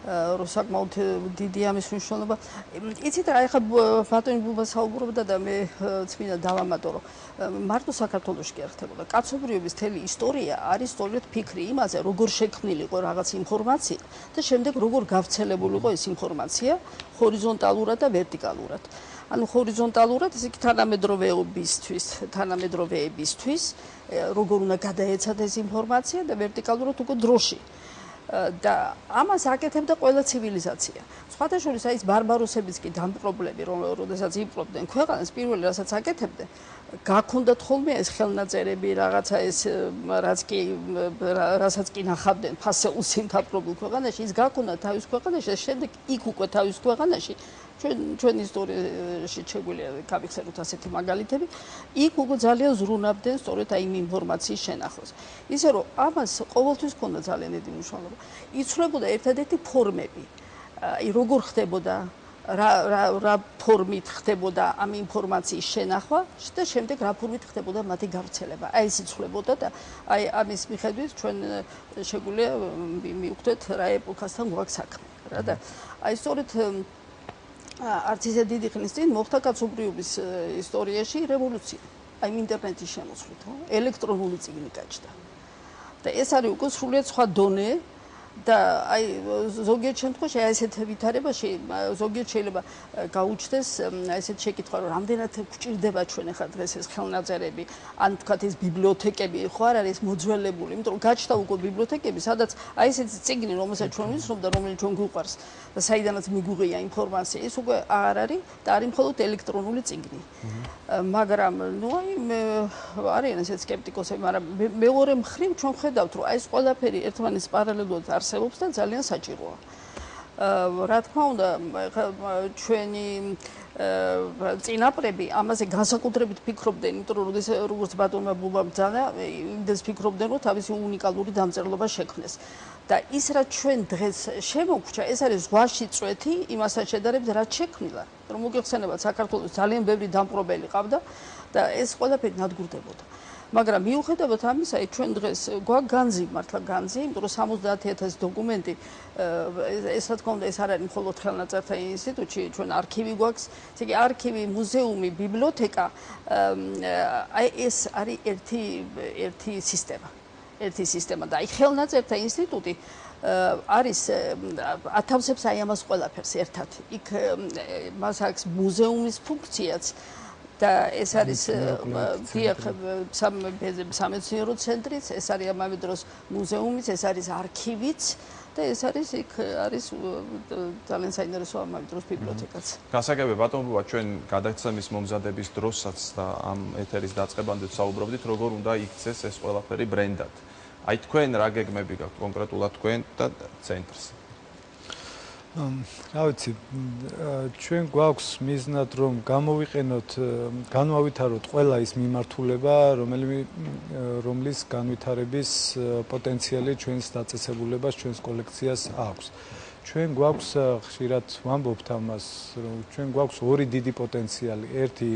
რომ საკმაოდ დიდია ამის მნიშვნელობა. იცით რა, ეხლა ბატონი ბუბა საუბრობდა და მე წმინდა დავამატო, რომ მარტო საქართველოში კი არ ხდებოდა. კაცობრიობის მთელი ისტორია არის სწორედ ფიქრი იმაზე, როგორ შექმნილიყო რაღაც ინფორმაცია და შემდეგ როგორ გავრცელებული იყო ეს ინფორმაცია ჰორიზონტალურად და ვერტიკალურად. ანუ ჰორიზონტალურად, ესე იგი თანამედროვეებისთვის, როგორ უნდა გადაეცათ ეს ინფორმაცია და ვერტიკალურად უკვე დროში. და ამას აკეთებდა ყველა ცივილიზაცია. სხვათა შორის აი ეს ბარბაროსებიც კი დამპყრობლები, როდესაც იპყრობდნენ ქვეყანას, პირველი რასაც აკეთებდნენ, გაქონდათ ხოლმე ეს ხელნაწერები, რაღაცა ეს რასაც კი ნახავდნენ ფასეულს იმპყრობლ ქვეყანაში, ის გაქონდათ თავის ქვეყანაში და შემდეგ იქ უკვე თავის ქვეყანაში ჩვენ ისტორიაში შეგვიძლია გავიხსენოთ ასეთი მაგალითები, იქ უკვე ძალიან ზრუნავდნენ სწორედ აი იმ ინფორმაციის შენახვას. ისე რომ ამას ყოველთვის ჰქონდა ძალიან დიდი მნიშვნელობა. იცვლებოდა ერთადერთი ფორმები, აი როგორ ხდებოდა, რა ფორმით ხდებოდა ამ ინფორმაციის შენახვა და შემდეგ რა ფორმით ხდებოდა მათი გავრცელება. აი ეს იცვლებოდა და აი ამის მიხედვით ჩვენ შეგვიძლია მივხვდეთ რა ეპოქასთან გვაქვს საქმე. რა და აი სწორედ არც ისე დიდი ხნის წინ მოხდა კაცობრიობის ისტორიაში რევოლუცია. აი ინტერნეტის შემოსვლით, ელექტრონული წიგნი გაჩნდა. და ეს არის უკვე სრულიად სხვა დონე და აი ზოგიერთ შემთხვევაში აი ესეთ ვითარებაში ზოგიერთ შეიძლება გაუჩნდეს აი ესეთ შეკითხვა რომ რამდენად გვჭირდება ჩვენ ახლა დღეს ეს ხელნაწერები ან თქვათ ეს ბიბლიოთეკები ხო არ არის მოძველებული იმიტომ რომ გაჩნდა უკვე ბიბლიოთეკები სადაც აი ესეთი წიგნი რომელსაც ჩვენ ვიცნობ და რომელიც ჩვენ გვიყვარს და საიდანაც მიგვიღია ინფორმაცია ის უკვე არ არის და არის მხოლოდ ელექტრონული წიგნი მაგრამ ნუ აი არიან ესეთ სკეპტიკოსები მაგრამ მეორე მხრივ ჩვენ ხედავთ რომ აი ეს ყველაფერი ერთმანეთის პარალელურად არსებობს და ძალიან საჭიროა. რა თქმა უნდა, ჩვენი წინაპრები ამაზე განსაკუთრებით ფიქრობდნენ, იმიტომ რომ როგორც ბატონმა ბუბამ ბრძანა, იმდენს ფიქრობდნენ, რომ თავისი უნიკალური დამწერლობა შექმნეს. და ის რაც ჩვენ დღეს შემოგვჭა, ეს არის ზღვაში წვეთი იმასაც შედარებით, რაც შექმნილა. რომ მოგეხსენებათ, საქართველოს ძალიან ბევრი დამპყრობელი ყავდა და ეს ყველაფერი ნადგურდებოდა. მაგრამ მიუხედავად ამისა, ჩვენ დღეს გვაქვს განძი, მართლა განძი, იმიტომ რომ 70000 დოკუმენტი ეს რა თქმა უნდა ეს არ არის მხოლოდ ხელნაწერთა ინსტიტუტში, ჩვენ არქივი გვაქვს, ესე იგი არქივი, მუზეუმი, ბიბლიოთეკა, აი ეს არის ერთი სისტემა. ერთი სისტემა და აი ხელნაწერთა ინსტიტუტი არის ათავსებს აი ამას ყველაფერს ერთად. იქ მას აქვს მუზეუმის ფუნქციაც და ეს არის სამეცნიერო ცენტრიც, ეს არის ამავე დროს მუზეუმიც, ეს არის არქივიც და ეს არის იქ არის ძალიან საინტერესო ამავე დროს ბიბლიოთეკაც. გასაგებია ბატონო ბუბა, ჩვენ გადაცემის მომზადების დროსაც და ამ ეთერის დაწყებამდე საუბრობდით, როგორ უნდა იქცეს ეს ყველაფერი ბრენდად. აი თქვენ რა გეგმები გაქვთ კონკრეტულად თქვენ და ცენტრს? რა ვიცი, ჩვენ გვაქვს მიზნად რომ გამოვიყენოთ, განვავითაროთ ყველა ის მიმართულება, რომლის განვითარების პოტენციალი ჩვენს დაწესებულებას, ჩვენს კოლექციას აქვს. ჩვენ გვაქვს ხშირად ვამბობთ ამას, რომ ჩვენ გვაქვს ორი დიდი პოტენციალი. ერთი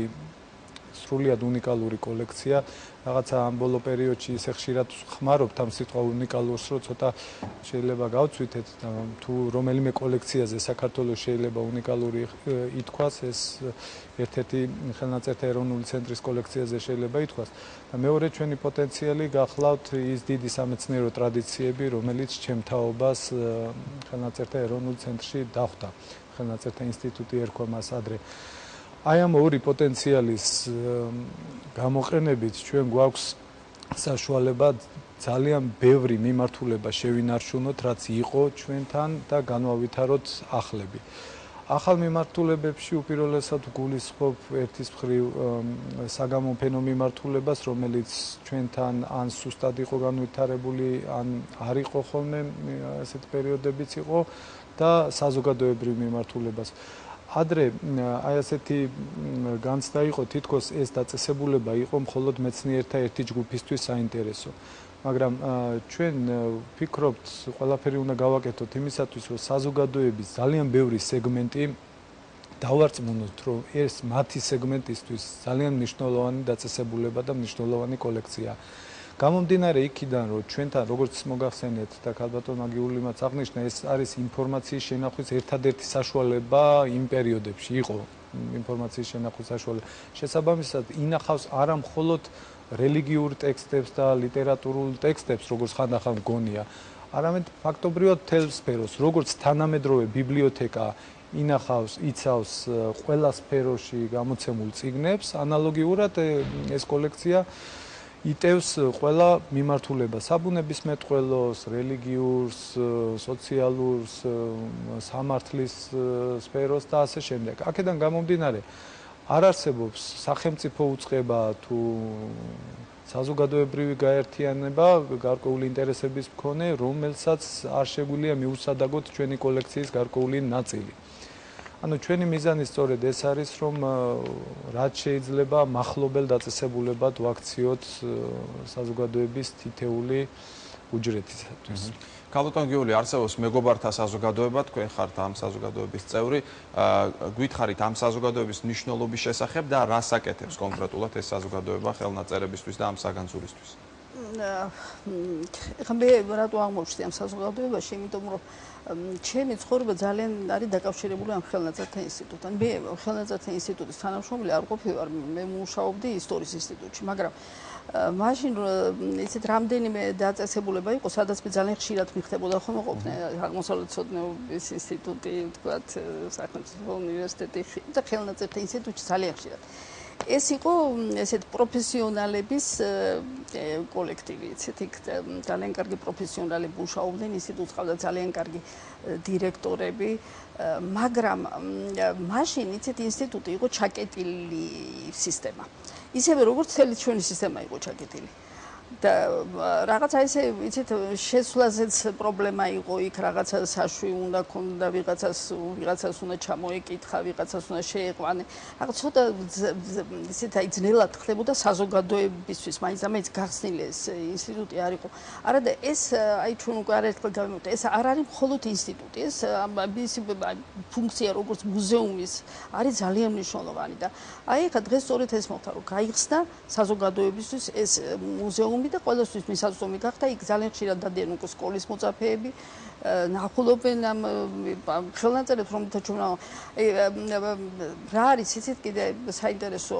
სრულიად უნიკალური კოლექცია, რაღაცა ამ ბოლო პერიოდში ისე ხშირად ხმარობთ ამ სიტყვა უნიკალურს, რომ ცოტა შეიძლება გავცვითეთ და თუ რომელიმე კოლექციაზე საქართველოს შეიძლება უნიკალური ითქვას, ეს ერთ-ერთი ხელნაწერთა ეროვნული ცენტრის კოლექციაზე შეიძლება ითქვას. და მეორე ჩვენი პოტენციალი გახლავთ ის დიდი სამეცნიერო ტრადიციები, რომელიც ჩემ თაობას ხელნაწერთა ეროვნულ ცენტრში დახვდა. ხელნაწერთა ინსტიტუტი ერქვა მას ადრე. აი ამ ორი პოტენციალის გამოყენებით ჩვენ გვაქვს საშუალება ძალიან ბევრი მიმართულება შევინარჩუნოთ, რაც იყო ჩვენთან და განვავითაროთახლები. ახალ მიმართულებებში უპირველესად გულისხმობ ერთის მხრივ საგამოფენო მიმართულებას, რომელიც ჩვენთან ან სუსტად იყო განვითარებული, ან არ იყო ხოლმე ესეთ პერიოდებიც იყო და საზოგადოებრივ მიმართულებას. ადრე აი ასეთი განცდა იყო, თითქოს ეს დაწესებულება იყო მხოლოდ მეცნიერთა ერთი ჯგუფისთვის საინტერესო. მაგრამ ჩვენ ვფიქრობთ, ყველაფერი უნდა გავაკეთოთ იმისათვის, რომ საზოგადოების ძალიან ბევრი სეგმენტი დავარწმუნოთ, რომ ეს მათი სეგმენტისთვის ძალიან მნიშვნელოვანი დაწესებულება და მნიშვნელოვანი კოლექცია. გამომდინარე იქიდან, რომ ჩვენთან როგორც მოგახსენეთ და ქალბატონ აგიულიმაც აღნიშნა, ეს არის ინფორმაციის შენახვის ერთადერთი საშუალება იმ პერიოდებში იყო ინფორმაციის შენახვის საშუალება. შესაბამისად, ინახავს არა მხოლოდ რელიგიურ ტექსტებს და ლიტერატურულ ტექსტებს, როგორც ხანდახან მგონია, არამედ ფაქტობრივად მთელ სფეროს, როგორც თანამედროვე ბიბლიოთეკა ინახავს, იცავს ყველა სფეროში გამოცემულ წიგნებს, ანალოგიურად ეს კოლექცია იტევს ყველა მიმართულებას, საბუნებისმეტყველოს, რელიგიურს, სოციალურს, სამართლის სფეროს და ასე შემდეგ. აქედან გამომდინარე, არ არსებობს სახელმწიფო უწყება თუ საზოგადოებრივი გაერთიანება გარკვეული ინტერესების მქონე, რომელსაც არ შეგვიძლია მიუსადაგოთ ჩვენი კოლექციის გარკვეული ნაწილი. ანუ ჩვენი მიზანი სწორედ ეს არის, რომ რაც შეიძლება მახლობელ დაწესებულებად ვაქციოთ საზოგადოების თითეული უჯრედისათვის. ქალბატონ გიული, არსებობს მეგობართა საზოგადოება, თქვენ ხართ ამ საზოგადოების წევრი, გითხარით ამ საზოგადოების მნიშვნელობის შესახებ და რას აკეთებს კონკრეტულად ეს საზოგადოება ხელნაწერებისთვის და ამ საგანძურისთვის? ეხლა მე რატო აღმოჩნდი ამ საზოგადოებაში, იმიტომ რომ ჩემი ცხოვრება ძალიან არის დაკავშირებული ამ ხელნაწერთა ინსტიტუტთან. მე ხელნაწერთა ინსტიტუტის თანამშრომელი არ ყოფილი ვარ, მე მუშაობდი ისტორიის ინსტიტუტში, მაგრამ მაშინ ისეთ რამდენიმე დაწესებულება იყო, სადაც მე ძალიან ხშირად მიხდებოდა ხოლმე ყოფნა აღმოსავლეთმცოდნეობის ინსტიტუტი, თქვათ, სახელმწიფო უნივერსიტეტი და ხელნაწერთა ინსტიტუტი ძალიან ხშირად. ეს იყო ესეთ პროფესიონალების კოლექტივი, იცით, იქ ძალიან კარგი პროფესიონალები მუშაობდნენ, ინსტიტუტს ყავდა ძალიან კარგი დირექტორები, მაგრამ მაშინ იცით ინსტიტუტი იყო ჩაკეტილი სისტემა. ისევე როგორც მთელი ჩვენი სისტემა იყო ჩაკეტილი. და რაღაცა ესე იცით შესვლაზეც პრობლემა იყო იქ რაღაცა საშვი უნდა ქონდა ვიღაცას უნდა ჩამოეკითხა ვიღაცას უნდა შეეყვანე რაღაც ცოტა ისეთ აი ძნელად ხდებოდა საზოგადოებისთვის მაინც და მაინც გახსნილი ეს ინსტიტუტი არ იყო არა და ეს აი ჩვენ უკვე არაერთხელ გავიმოვიდა ეს არ არის მხოლოდ ინსტიტუტი ეს მისი ფუნქცია როგორც მუზეუმის არის ძალიან მნიშვნელოვანი და აი ხა დღეს სწორედ ეს მოხდა რომ გაიხსნა საზოგადოებისთვის ეს მუზეუმი და ყველასთვის მისაწვდომი გახდა იქ ძალიან ხშირად დადიან უკვე სკოლის მოწაფეები ნახულობენ ამ ხელნაწერებს რომელთა ჩვენ რა არის იცით კიდე საინტერესო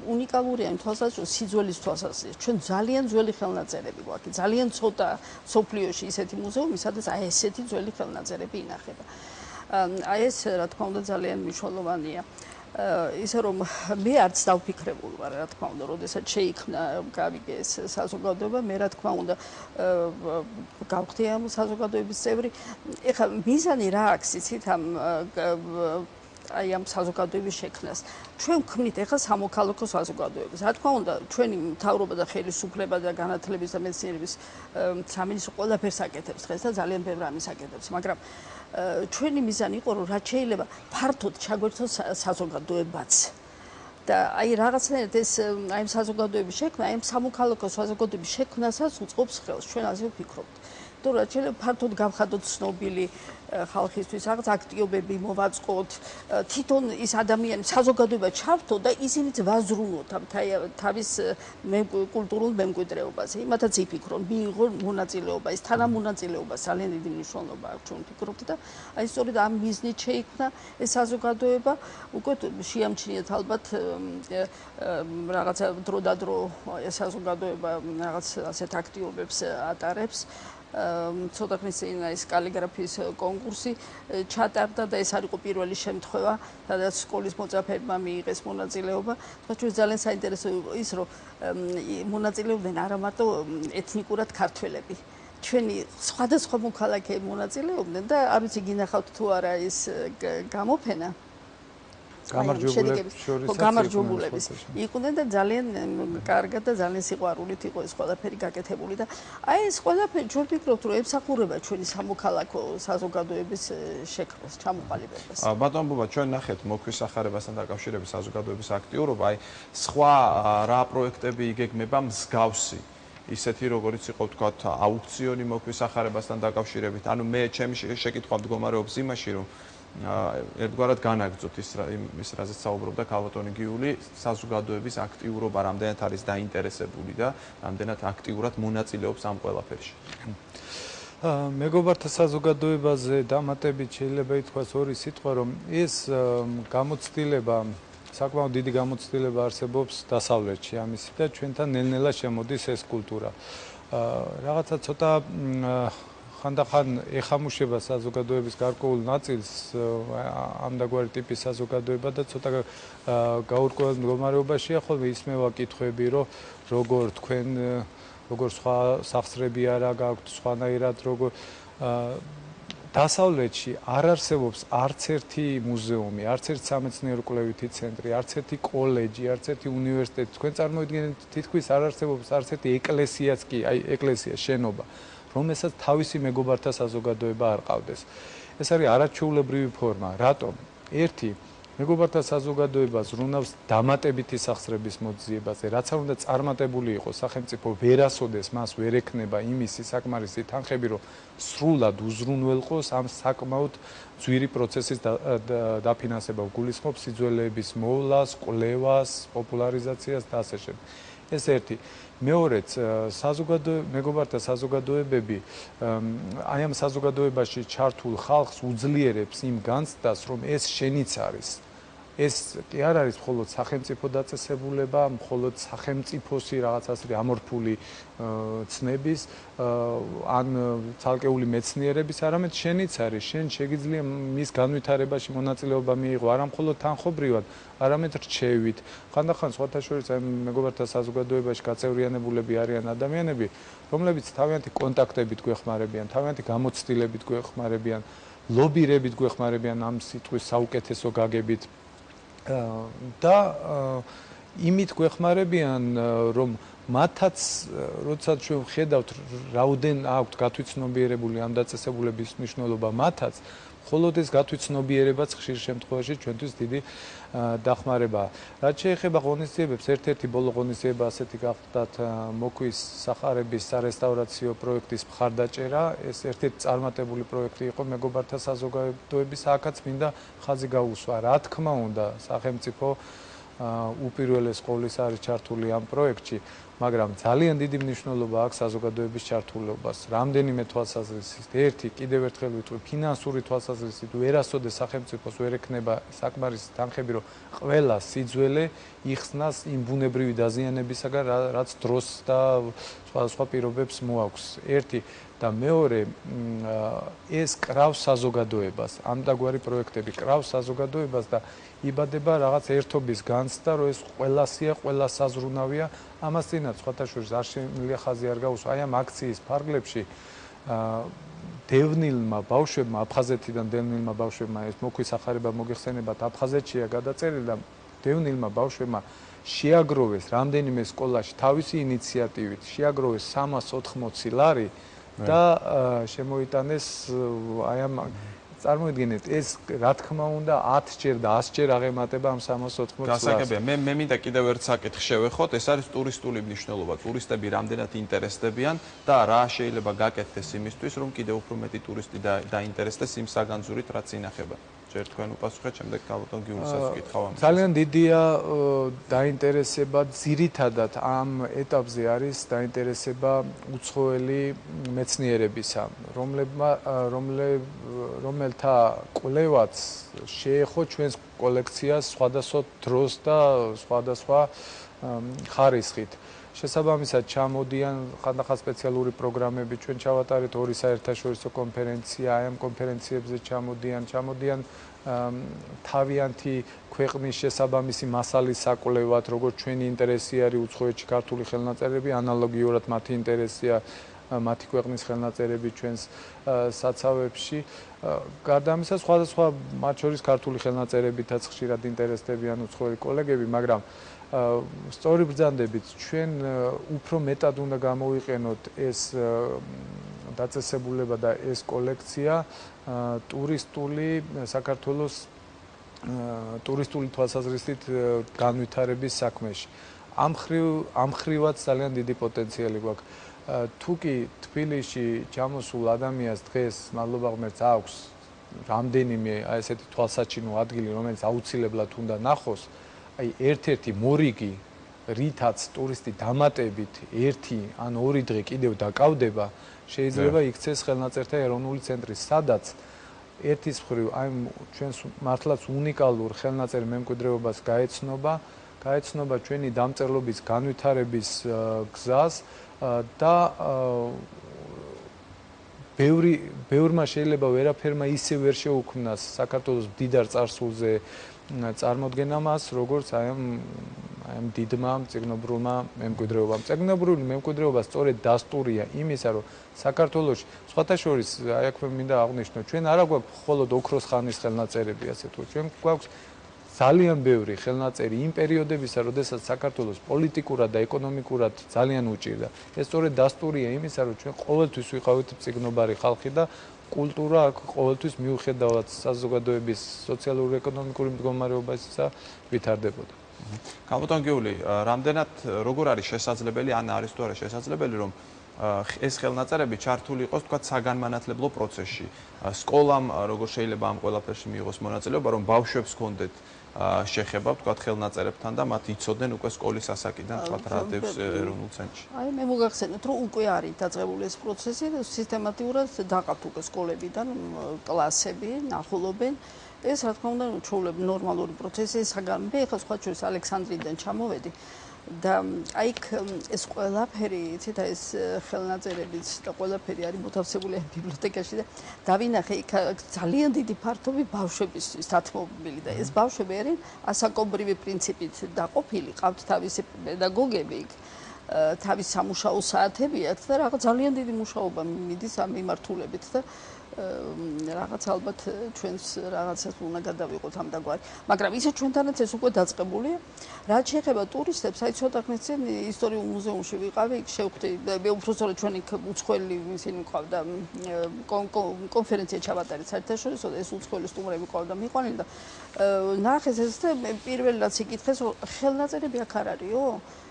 უნიკალურია იმ თვალსაზრისით სიძველის თვალსაზრისით ჩვენ ძალიან ძველი ხელნაწერები გვაქვს ძალიან ცოტა სოფლიოში ისეთი მუზეუმი სადაც აი ესეთი ძველი ხელნაწერები ინახება აი ეს რა თქმა უნდა ძალიან მნიშვნელოვანია ისე რომ მე არც დავფიქრებული ვარ რა თქმა უნდა, როდესაც შეიქმნა გავიგე ეს საზოგადოება, მე რა თქმა უნდა გავხდი ამ საზოგადოების წევრი. ეხლა მიზანი რა აქვს იცით ამ საზოგადოების შექმნას. ჩვენ ვქმნით ეხლა სამოქალაქო საზოგადოებას. რა თქმა უნდა, ჩვენი მთავრობა და ხელისუფლება და განათლების და მეცნიერების სამინისტრო ყველაფერს აკეთებს დღეს და ძალიან ბევრ ამის აკეთებს, მაგრამ ჩვენი მიზანი იყო რომ რაც შეიძლება ფართოდ ჩაგვერთოს საზოგადოებაც და აი რაღაცნაირად ეს აი საზოგადოების შექმნა აი სამოქალაქო საზოგადოების შექმნასაც უწყობს ხელს ჩვენ ასე ვფიქრობთ თუ რაც შეიძლება ფართოდ გავხადოთ ცნობილი ხალხისთვის რაღაც აქტიობები მოვაწყოთ თვითონ ის ადამიანი საზოგადოება ჩართო და ისინიც ვაზრუნოთ თავის კულტურულ მემკვიდრეობაზე იმათაც იფიქრონ მიიღო მონაწილეობა ის თანამონაწილეობა ძალიან დიდი მნიშვნელობა აქვს ჩვენ ვფიქრობთ და აი სწორედ ამ მიზნით შეიქმნა ეს საზოგადოება უკვე შეამჩნიათ ალბათ რაღაცა დრო და დრო ეს საზოგადოება რაღაც ასეთ აქტიობებს ატარებს ცოტა ხნის წინ ის კალიგრაფიის კონკურსი ჩატარდა და ეს არ იყო პირველი შემთხვევა, სადაც სკოლის მოწაფეებმა მიიღეს მონაწილეობა. ჩვენ ძალიან საინტერესო იყო ის, რომ მონაწილეობდნენ არა მარტო ეთნიკურად ქართველები. ჩვენი სხვადასხვა მოქალაქეები მონაწილეობდნენ და არ ვიცი გინახავთ თუ არა ის გამოფენა. გამარჯვებულების იყვნენ და ძალიან კარგად და ძალიან სიყვარულით იყო ეს ყველაფერი გაკეთებული და აი ეს ყველაფერი ჩვენ ვფიქრობთ რომ ემსახურება ჩვენი სამოქალაქო საზოგადოების შექმნას, ჩამოყალიბებას. ბატონ ბუბა, ჩვენ ნახეთ მოქვის სახარებასთან დაკავშირებით საზოგადოების აქტიურობა, აი სხვა რა პროექტები იგეგმება მსგავსი ისეთი როგორიც იყო თქვათ აუქციონი მოქვის სახარებასთან დაკავშირებით. ანუ მე ჩემი შეკითხვა მდგომარეობს იმაში რომ ერთგვარად განაგრძოთ ის რაზეც საუბრობდა ქალბატონი გიული საზოგადოების აქტიურობა რამდენად არის დაინტერესებული და რამდენად აქტიურად მონაწილეობს ამ ყველაფერში. მეგობართა საზოგადოებაზე დამატებით შეიძლება ითქვას ორი სიტყვა რომ ეს გამოცდილება საკმაოდ დიდი გამოცდილება არსებობს დასავლეთში ამისი და ჩვენთან ნელ-ნელა შემოდის ეს კულტურა. რაღაცა ცოტა ხანდახან ეხამუშება საზოგადოების გარკვეულ ნაწილს ამდაგვარი ტიპის საზოგადოება და ცოტა გაურკვეველ მდგომარეობაშია ხოლმე ისმევა კითხვები რომ როგორ სხვა სახსრები არა გაქვთ სხვანაირად როგორ დასავლეთში არ არსებობს არც ერთი მუზეუმი, არც ერთი სამეცნიერო კვლევითი ცენტრი, არც ერთი კოლეჯი, არც ერთი უნივერსიტეტი. თქვენ წარმოიდგინეთ თითქმის არ არსებობს არც ერთი ეკლესიაც კი, აი ეკლესია, შენობა. რომელსაც თავისი მეგობართა საზოგადოება არ ყავდეს. ეს არის არაჩვეულებრივი ფორმა. რატომ? ერთი მეგობართა საზოგადოება ზრუნავს დამატებითი სახსრების მოძიებაზე, რაც არ უნდა წარმატებული იყოს სახელმწიფო ვერასოდეს მას ვერ ექნება იმისი საკმარისი თანხები, რომ სრულად უზრუნველყოს ამ საკმაოდ ძვირი პროცესის დაფინანსება, გულისხმობს სიძველეების მოვლას, კვლევას, პოპულარიზაციას და ასე შემდეგ. ეს ერთი. მეორეც მეგობართა საზოგადოებები აი ამ საზოგადოებაში ჩართულ ხალხს უძლიერებს იმ განცდას, რომ ეს შენიც არის. ეს კი არ არის მხოლოდ სახელმწიფო დაწესებულება, მხოლოდ სახელმწიფოსი რაღაც ასეთი ამორფული ცნების ან ცალკეული მეცნიერების, არამედ შენიც არის, შენ შეგიძლია მის განვითარებაში მონაწილეობა მიიღო, არა მხოლოდ თანხობრივად, არამედ რჩევით. ხანდახან სხვათა შორის აი მეგობართა საზოგადოებაში გაწევრიანებულები არიან ადამიანები, რომლებიც თავიანთი კონტაქტებით გვეხმარებიან, თავიანთი გამოცდილებით გვეხმარებიან, ლობირებით გვეხმარებიან ამ სიტყვის საუკეთესო გაგებით და იმით გვეხმარებიან, რომ მათაც როდესაც ჩვენ ვხედავთ რაოდენ აქვთ გათვითცნობიერებული ამ დაწესებულების მნიშვნელობა მათაც, მხოლოდ ეს გათვითცნობიერებაც ხშირ შემთხვევაში ჩვენთვის დიდი დახმარებაა. რაც შეეხება ღონისძიებებს, ერთ-ერთი ბოლო ღონისძიება ასეთი გახდათ მოქვის სახარების სარესტავრაციო პროექტის მხარდაჭერა. ეს ერთ-ერთი წარმატებული პროექტი იყო მეგობართა საზოგადოების, აქაც მინდა ხაზი გაუსვა. რა თქმა უნდა, სახელმწიფო უპირველეს ყოვლისა არის ჩართული ამ პროექტში, მაგრამ ძალიან დიდი მნიშვნელობა აქვს საზოგადოების ჩართულობას. რამდენიმე თვალსაზრისით, ერთი კიდევ ერთხელ ვიტყვი, ფინანსური თვალსაზრისით ვერასოდეს სახელმწიფოს ვერ ექნება საკმარისი თანხები, რომ ყველა სიძველე იხსნას იმ ბუნებრივი დაზიანებისაგან, რაც დროს და სხვადასხვა პირობებს მოაქვს. ერთი და მეორე, ეს კრავს საზოგადოებას, ამდაგვარი პროექტები კრავს საზოგადოებას და იბადება რაღაც ერთობის განცდა, რომ ეს ყველასია, ყველა საზრუნავია. ამასთანავე სხვათა შორის არ შემიძლია ხაზი არ გაუსვა. აი ამ აქციის ფარგლებში დევნილმა ბავშვებმა, აფხაზეთიდან დევნილმა ბავშვებმა ეს მოქვის სახარება მოგეხსენებათ, აფხაზეთშია გადაწერილი და დევნილმა ბავშვებმა შეაგროვეს რამდენიმე სკოლაში თავისი ინიციატივით, შეაგროვეს 380 ლარი და შემოიტანეს აი ამ წარმოიდგინეთ, ეს რა თქმა უნდა 10-ჯერ და 100-ჯერ აღემატება ამ 380 ლარს. გასაგებია, მე მინდა კიდევ ერთ საკითხს შევეხოთ, ეს არის ტურისტული მნიშვნელობა. ტურისტები რამდენად ინტერესდებიან და რა შეიძლება გაკეთდეს იმისთვის, რომ კიდევ უფრო მეტი ტურისტი დაინტერესდეს იმ საგანძურით, რაც ინახება. ჯერ თქვენ უპასუხეთ, შემდეგ გალბატონ გიულისას ვკითხავ ამას. ძალიან დიდია დაინტერესება, ძირითადად ამ ეტაპზე არის დაინტერესება უცხოელი მეცნიერებისა, რომელთა კვლევაც შეეხო ჩვენს კოლექციას სხვადასხვა დროს და სხვადასხვა ხარისხით. შესაბამისად ჩამოდიან ხანდახან სპეციალური პროგრამები, ჩვენ ჩავატარეთ 2 საერთაშორისო კონფერენცია, აი ამ კონფერენციებზე ჩამოდიან თავიანთი ქვეყნის შესაბამისი მასალის საკვლევად, როგორც ჩვენი ინტერესი არის უცხოეთში ქართული ხელნაწერები, ანალოგიურად მათი ინტერესია მათი ქვეყნის ხელნაწერები ჩვენს საცავებში. გარდა ამისა, სხვადასხვა მათ შორის ქართული ხელნაწერებითაც ხშირად ინტერესდებიან უცხოელი კოლეგები, მაგრამ სწორი ბრძანდებით ჩვენ უფრო მეტად უნდა გამოვიყენოთ ეს დაწესებულება და ეს კოლექცია ტურისტული საქართველოს ტურისტული თვალსაზრისით განვითარების საქმეში. ამ ხრივაც ძალიან დიდი პოტენციალი გვაქვს. თუ კი თბილისში ჩამოსულ ადამიანს დღეს მადლობა ღმერთს აქვს რამდენიმე აი ესეთი თვალსაჩინო ადგილი, რომელიც აუცილებლად უნდა ნახოს, აი ერთ-ერთი მორიგი, რითაც ტურისტი დამატებით 1 ან 2 დღე კიდევ დაკავდება, შეიძლება იქცეს ხელნაწერთა ეროვნული ცენტრი, სადაც ერთის მხრივ აი ჩვენს მართლაც უნიკალურ ხელნაწერ მემკვიდრეობას გაეცნობა ჩვენი დამწერლობის განვითარების გზას და ბევრმა შეიძლება ვერაფერმა ისე ვერ შეუქმნას საქართველოს მდიდარ წარსულზე წარმოდგენა მას, როგორც აი ამ დიდმა მწიგნობრულმა მემკვიდრეობამ. მწიგნობრული მემკვიდრეობა სწორედ დასტურია იმისა, რომ საქართველოში სხვათა შორის აი აქვე მინდა აღვნიშნო, ჩვენ არა გვაქვს მხოლოდ ოქროს ხანის ხელნაწერები, ასე თუ ჩვენ გვაქვს ძალიან ბევრი ხელნაწერი იმ პერიოდებისა, როდესაც საქართველოს პოლიტიკურად და ეკონომიკურად ძალიან უჭირდა. ეს სწორედ დასტურია იმისა, რომ ჩვენ ყოველთვის ვიყავით მწიგნობარი ხალხი და კულტურა ყოველთვის მიუხედავად საზოგადოების სოციალურ-ეკონომიკური მდგომარეობისა ვითარდებოდა. გალბატონ გიული, რამდენად როგორ არის შესაძლებელი, ან არის თუ არა შესაძლებელი, რომ ეს ხელნაწერები ჩართული იყოს თქვა საგანმანათლებლო პროცესში. სკოლამ როგორ შეიძლება ამ ყველაფერში მიიღოს მონაწილეობა, რომ ბავშვებს ჰქონდეთ შეხება თქვა ხელნაწერებთან და მათ იცოდნენ უკვე სკოლის ასაკიდან თქვა რა დევს ეროვნულ ცენტრში. აი მე მოგახსენეთ რომ უკვე არის დაწყებული ეს პროცესი, სისტემატურად დაყავთ უკვე სკოლებიდან კლასები, ნახულობენ. ეს რა თქმა უნდა ჩვეულებრივ ნორმალური პროცესია, საგან მე ხა სხვა ჩვენს ალექსანდრიდან ჩამოვედი და აი ეს ყველაფერი, იცით, ეს ხელნაწერებიც და ყველაფერი არის მოთავსებული ბიბლიოთეკაში და დავინახე იქ ძალიან დიდი ფართობი ბავშვებისთვის დათმობილი და ეს ბავშვები არიან ასაკობრივი პრინციპით დაყოფილი, ყავთ თავისი პედაგოგები იქ, თავის სამუშაო საათები აქვს და რაღაც ძალიან დიდი მუშაობა მიდის ამ მიმართულებით და რაღაც ალბათ ჩვენს რაღაცას უნდა გადავიყოთ ამ დაგვარი. მაგრამ ისე ჩვენთანაც ეს უკვე დაწყებულია. რაც შეეხება ტურისტებს, აი ცოტა ხნის წინ ისტორიულ მუზეუმში ვიყავი, იქ შევხვდი, მე უბრალოდ ჩვენ იქ უცხოელი ისინი მყავდა კონფერენცია ჩავატარეთ საერთაშორისო და ეს უცხოელი სტუმრები მყავდა მიყვანილი და ნახეს ეს და პირველ რაც იკითხეს, ხელნაწერები აქ არ არისო?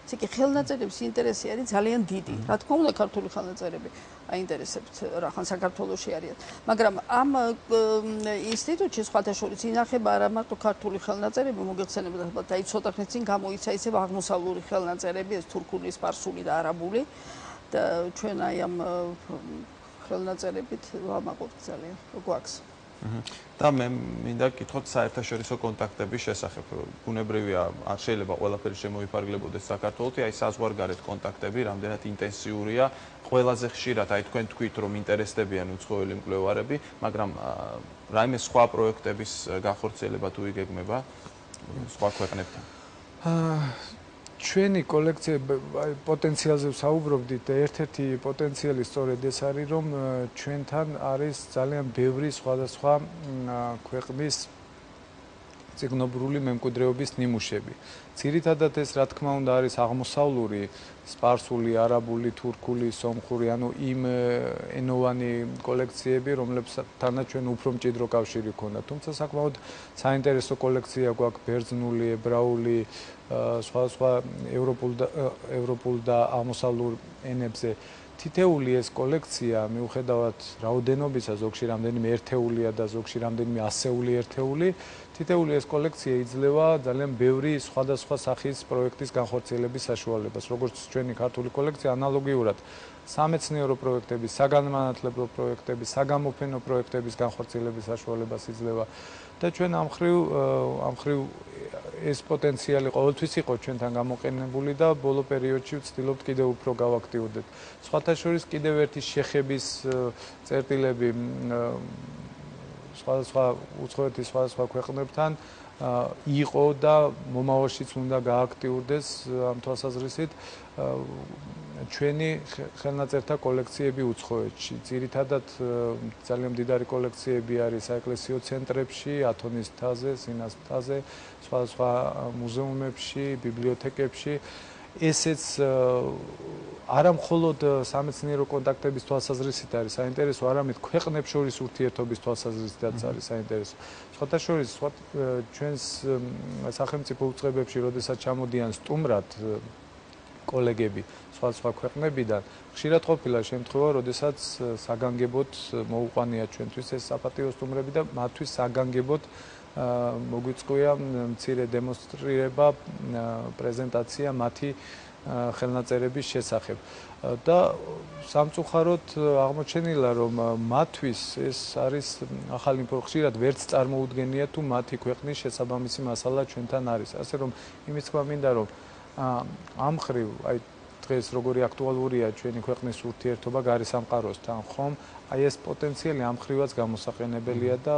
ისე ხელნაწერების ინტერესი არის ძალიან დიდი. რა თქმა უნდა, ქართული ხელნაწერები აინტერესებთ რახან საქართველოში არიან. მაგრამ ამ ინსტიტუტში სხვათა შორის ინახება არა მარტო ქართული ხელნაწერები, მოგეხსენებათ ალბათ, აი ცოტა ხნის წინ გამოიცა ისევ აღმოსავლური ხელნაწერები, ეს თურქული, სპარსული და არაბული და ჩვენ აი ამ ხელნაწერებით ვამაყობთ ძალიან. გვაქვს. და მე მინდა გითხოთ საერთაშორისო კონტაქტების შესახებ. ბუნებრივია, შეიძლება ყველაფერი შემოიფარგლებოდეს საქართველოში, აი საზღვარგარეთ კონტაქტები რამდენად ინტენსიურია, ყველაზე ხშირად აი თქვენ თქვით, რომ ინტერესდებიან უცხოელი მკვლევარები, მაგრამ რაიმე სხვა პროექტების განხორციელება თუ იგეგმება სხვა ქვეყნებთან? ჩვენი კოლექცია აი პოტენციალზე ვსაუბრობდით და ერთ-ერთი პოტენციალი სწორედ ეს არის, რომ ჩვენთან არის ძალიან ბევრი სხვადასხვა ქვეყნის ციგნობრული მემკვიდრეობის ნიმუშები. ძირითადად ეს რა თქმა უნდა არის აღმოსავლური, სპარსული, არაბული, თურქული, სომხური, ანუ იმ ენოვანი კოლექციები, რომლებთანაც ჩვენ უფრო მჭიდრო კავშირი გქონდა. თუმცა საკმაოდ საინტერესო კოლექცია გვაქვს ბერძნული, ებრაული, სხვადასხვა ევროპულ და აღმოსავლურ ენებზე. თითეული ეს კოლექცია მიუხედავად რაოდენობისა, ზოგში რამდენიმე ერთეულია და ზოგში რამდენიმე ასეული ერთეული, თითეული ეს კოლექცია იძლევა ძალიან ბევრი სხვადასხვა სახის პროექტის განხორციელების საშუალებას, როგორც ჩვენი ქართული კოლექცია ანალოგიურად სამეცნიერო პროექტების, საგანმანათლებლო პროექტების, საგამოფენო პროექტების განხორციელების საშუალებას იძლევა და ჩვენ ამ ხრივ ეს პოტენციალი ყოველთვის იყო ჩვენთან გამოყენებული და ბოლო პერიოდში ვცდილობთ კიდევ უფრო გავაქტიურდეთ. სხვათა შორის კიდევ ერთი შეხების წერტილები სხვადასხვა უცხოეთის სხვადასხვა ქვეყნებთან იყო და მომავალშიც უნდა გააქტიურდეს ამ თვალსაზრისით ჩვენი ხელნაწერთა კოლექციები უცხოეთში. ძირითადად ძალიან მდიდარი კოლექციები არის საეკლესიო ცენტრებში, ათონის მთაზე, სინას მთაზე, სხვადასხვა მუზეუმებში, ბიბლიოთეკებში. ესეც არა მხოლოდ სამეცნიერო კონტაქტების თვალსაზრისით არის საინტერესო, არამედ ქვეყნებს შორის ურთიერთობის თვალსაზრისითაც არის საინტერესო. სხვათა შორის ჩვენს სახელმწიფო უწყებებში, როდესაც ჩამოდიან სტუმრად კოლეგები სხვადასხვა ქვეყნებიდან, ხშირად ყოფილა შემთხვევა, როდესაც საგანგებოდ მოუყვანია ჩვენთვის ეს საპატიო სტუმრები და მათთვის საგანგებოდ მოგვიწყვია მცირე დემონსტრირება, პრეზენტაცია მათი ხელნაწერების შესახებ. და სამწუხაროდ აღმოჩენილა, რომ მათთვის ეს არის ახალი ხშირად ვერც წარმოუდგენია თუ მათი ქვეყნის შესაბამისი მასალა ჩვენთან არის. ასე რომ იმის თქმა მინდა, რომ ამ ხრივ აი დღეს როგორი აქტუალურია ჩვენი ქვეყნის ურთიერთობა გარესამყაროსთან, ხომ? აი ეს პოტენციალი ამ ხრივაც გამოსაყენებელია და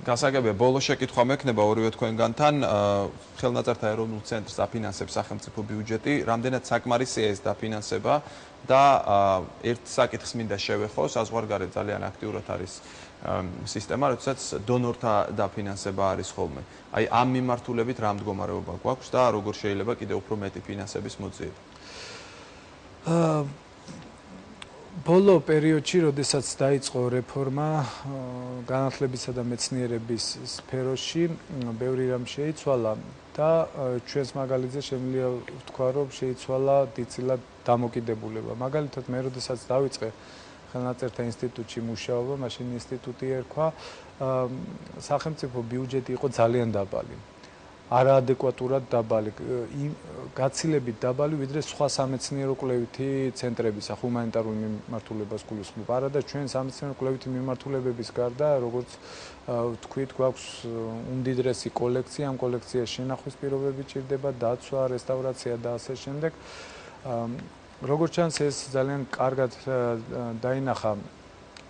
გასაგებია ბოლო შეკითხვა მექნება ორივე თქვენგანთან ხელნაწერთა ეროვნულ ცენტრს დაფინანსებს სახელმწიფო ბიუჯეტი, რამდენად საკმარისია ეს დაფინანსება და ერთ საკითხს მინდა შევეხო, საზღვარგარეთ ძალიან აქტიურად არის სისტემა, როდესაც დონორთა დაფინანსება არის ხოლმე. აი ამ მიმართულებით რა მდგომარეობა გვაქვს და როგორ შეიძლება კიდევ უფრო მეტი ფინანსების მოძიება? ბოლო პერიოდში, როდესაც დაიწყო რეფორმა განათლებისა და მეცნიერების სფეროში, ბევრი რამ შეიცვალა და ჩვენს მაგალითზე შემიძლია ვთქვა, რომ შეიცვალა დიდწილად დამოკიდებულება. მაგალითად, მე როდესაც დავიწყე ხელნაწერთა ინსტიტუტში მუშაობა, მაშინ ინსტიტუტი ერქვა, სახელმწიფო ბიუჯეტი იყო ძალიან დაბალი. არაადეკვატურად დაბალი, გაცილებით დაბალი, ვიდრე სხვა სამეცნიერო კვლევითი ცენტრებისა, ჰუმანიტარული მიმართულებას გულისხმობ. არა და ჩვენ სამეცნიერო კვლევითი მიმართულებების გარდა, როგორც ვთქვით, გვაქვს უმდიდრესი კოლექცია, ამ კოლექციაში შენახვის პირობები ჭირდება, დაცვა, რესტავრაცია და ასე შემდეგ. როგორც ჩანს, ეს ძალიან კარგად დაინახა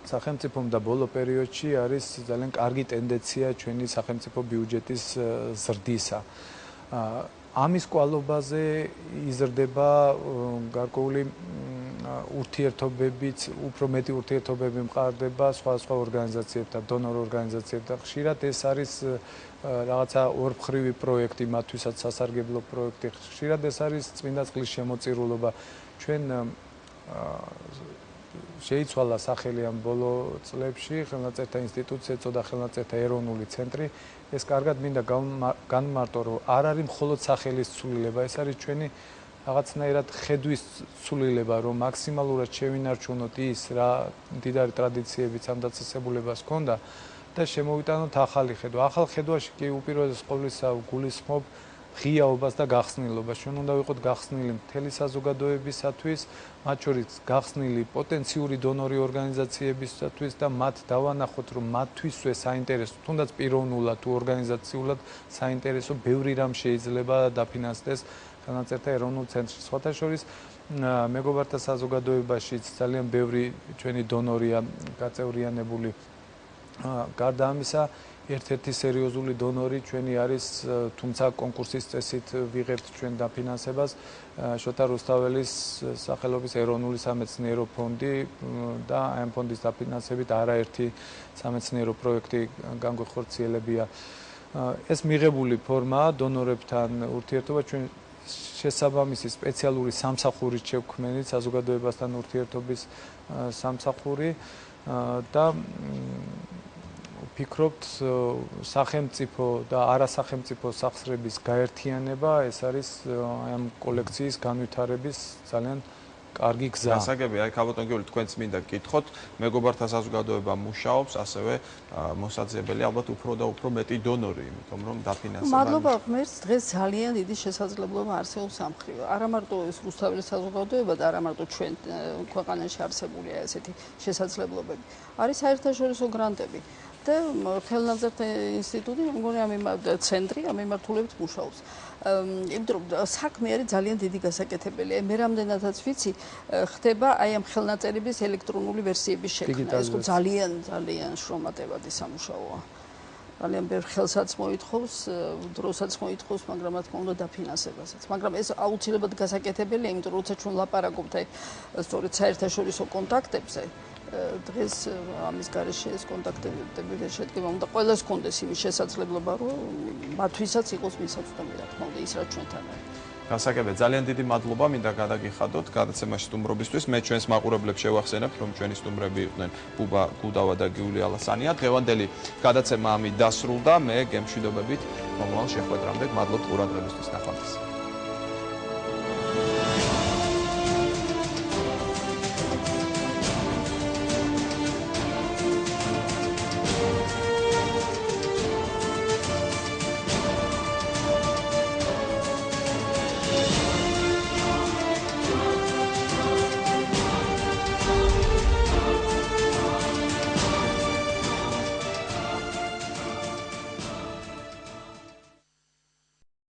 სახელმწიფომ და ბოლო პერიოდში არის ძალიან კარგი ტენდენცია ჩვენი სახელმწიფო ბიუჯეტის ზრდისა. ამის კვალობაზე იზრდება გარკვეული ურთიერთობებიც, უფრო მეტი ურთიერთობები მყარდება სხვა ორგანიზაციებთან, დონორ ორგანიზაციებთან. ხშირად ეს არის რაღაცა ორმხრივი პროექტი, მათთვისაც სასარგებლო პროექტი. ხშირად ეს არის წმინდა წყლის შემოწირულობა. ჩვენ შეიცვალა სახელი ამ ბოლო წლებში, ხელნაწერთა ინსტიტუტს ეწოდა ხელნაწერთა ეროვნული ცენტრი. ეს კარგად მინდა განმარტო, რომ არ არის მხოლოდ სახელის ცვლილება, ეს არის ჩვენი რაღაცნაირად ხედვის ცვლილება, რომ მაქსიმალურად შევინარჩუნოთ ის, რა მდიდარი ტრადიციებიც ამ დაწესებულებას ჰქონდა და შემოვიტანოთ ახალი ხედვა. ახალ ხედვაში კი უპირველეს ყოვლისა გულისხმობ ღიაობას და გახსნილობას. ჩვენ უნდა ვიყოთ გახსნილი მთელი საზოგადოებისათვის, მათ შორის გახსნილი პოტენციური დონორი ორგანიზაციებისათვის და მათ დავანახოთ, რომ მათთვისვე საინტერესო, თუნდაც პიროვნულად თუ ორგანიზაციულად საინტერესო ბევრი რამ შეიძლება დაფინანსდეს ხელნაწერთა ეროვნულ ცენტრში. სხვათა შორის მეგობართა საზოგადოებაშიც ძალიან ბევრი ჩვენი დონორია გაწევრიანებული. გარდა ამისა, ერთ-ერთი სერიოზული დონორი ჩვენი არის, თუმცა კონკურსის წესით ვიღებთ ჩვენ დაფინანსებას, შოთა რუსთაველის სახელობის ეროვნული სამეცნიერო ფონდი და ამ ფონდის დაფინანსებით არაერთი სამეცნიერო პროექტი განგვეხორციელებია. ეს მიღებული ფორმაა დონორებთან ურთიერთობა, ჩვენ შესაბამისი სპეციალური სამსახურით შევქმნით საზოგადოებასთან ურთიერთობის სამსახური და ვფიქრობთ, სახელმწიფო და არასახელმწიფო სახსრების გაერთიანება ეს არის ამ კოლექციის განვითარების ძალიან კარგი გზა. გასაგები, აი ქალბატონ გიორგი, თქვენც მინდა გკითხოთ, მეგობართა საზოგადოება მუშაობს, ასევე მოსაძიებელი ალბათ უფრო და უფრო მეტი დონორი, იმიტომ რომ დაფინანსება. მადლობა ღმერთს, დღეს ძალიან დიდი შესაძლებლობა არსებობს ამ მხრივ. არა მარტო ეს რუსთაველის საზოგადოება და არა მარტო ჩვენ ქვეყანაში არსებულია ესეთი შესაძლებლობები. არის საერთაშორისო გრანტები. და ხელნაწერთა ინსტიტუტი, მე მგონი ამ ცენტრი ამ მიმართულებით მუშაობს. იმიტომ რომ საქმე არის ძალიან დიდი გასაკეთებელი. მე რამდენადაც ვიცი, ხდება აი ამ ხელნაწერების ელექტრონული ვერსიების შექმნა. ეს ძალიან შრომატევადი სამუშაოა. ძალიან ბევრ ხელსაც მოითხოვს, დროსაც მოითხოვს, მაგრამ რა თქმა უნდა დაფინანსებასაც. მაგრამ ეს აუცილებლად გასაკეთებელია, იმიტომ რომ როცა ჩვენ ლაპარაკობთ აი სწორედ საერთაშორისო კონტაქტებზე, დღეს ამის გარეშე ეს კონტაქტები შედგება, უნდა ყველას კონდეს იმის შესაძლებლობა, რომ მათთვისაც იყოს მისაწვდომი, რა თქმა უნდა, ის რაც ჩვენთან არის. გასაგებია, ძალიან დიდი მადლობა მინდა გადაგიხადოთ გადაცემაში სტუმრობისთვის. მე ჩვენს მაყურებლებს შევახსენებთ, რომ ჩვენი სტუმრები იყვნენ ბუბა გუდავა და გიული ალასანია. დღევანდელი გადაცემა ამით დასრულდა. მე გემშვიდობებით მომავალ შეხვედრამდე გმადლობთ ყურადღებისთვის. ნახვამდის.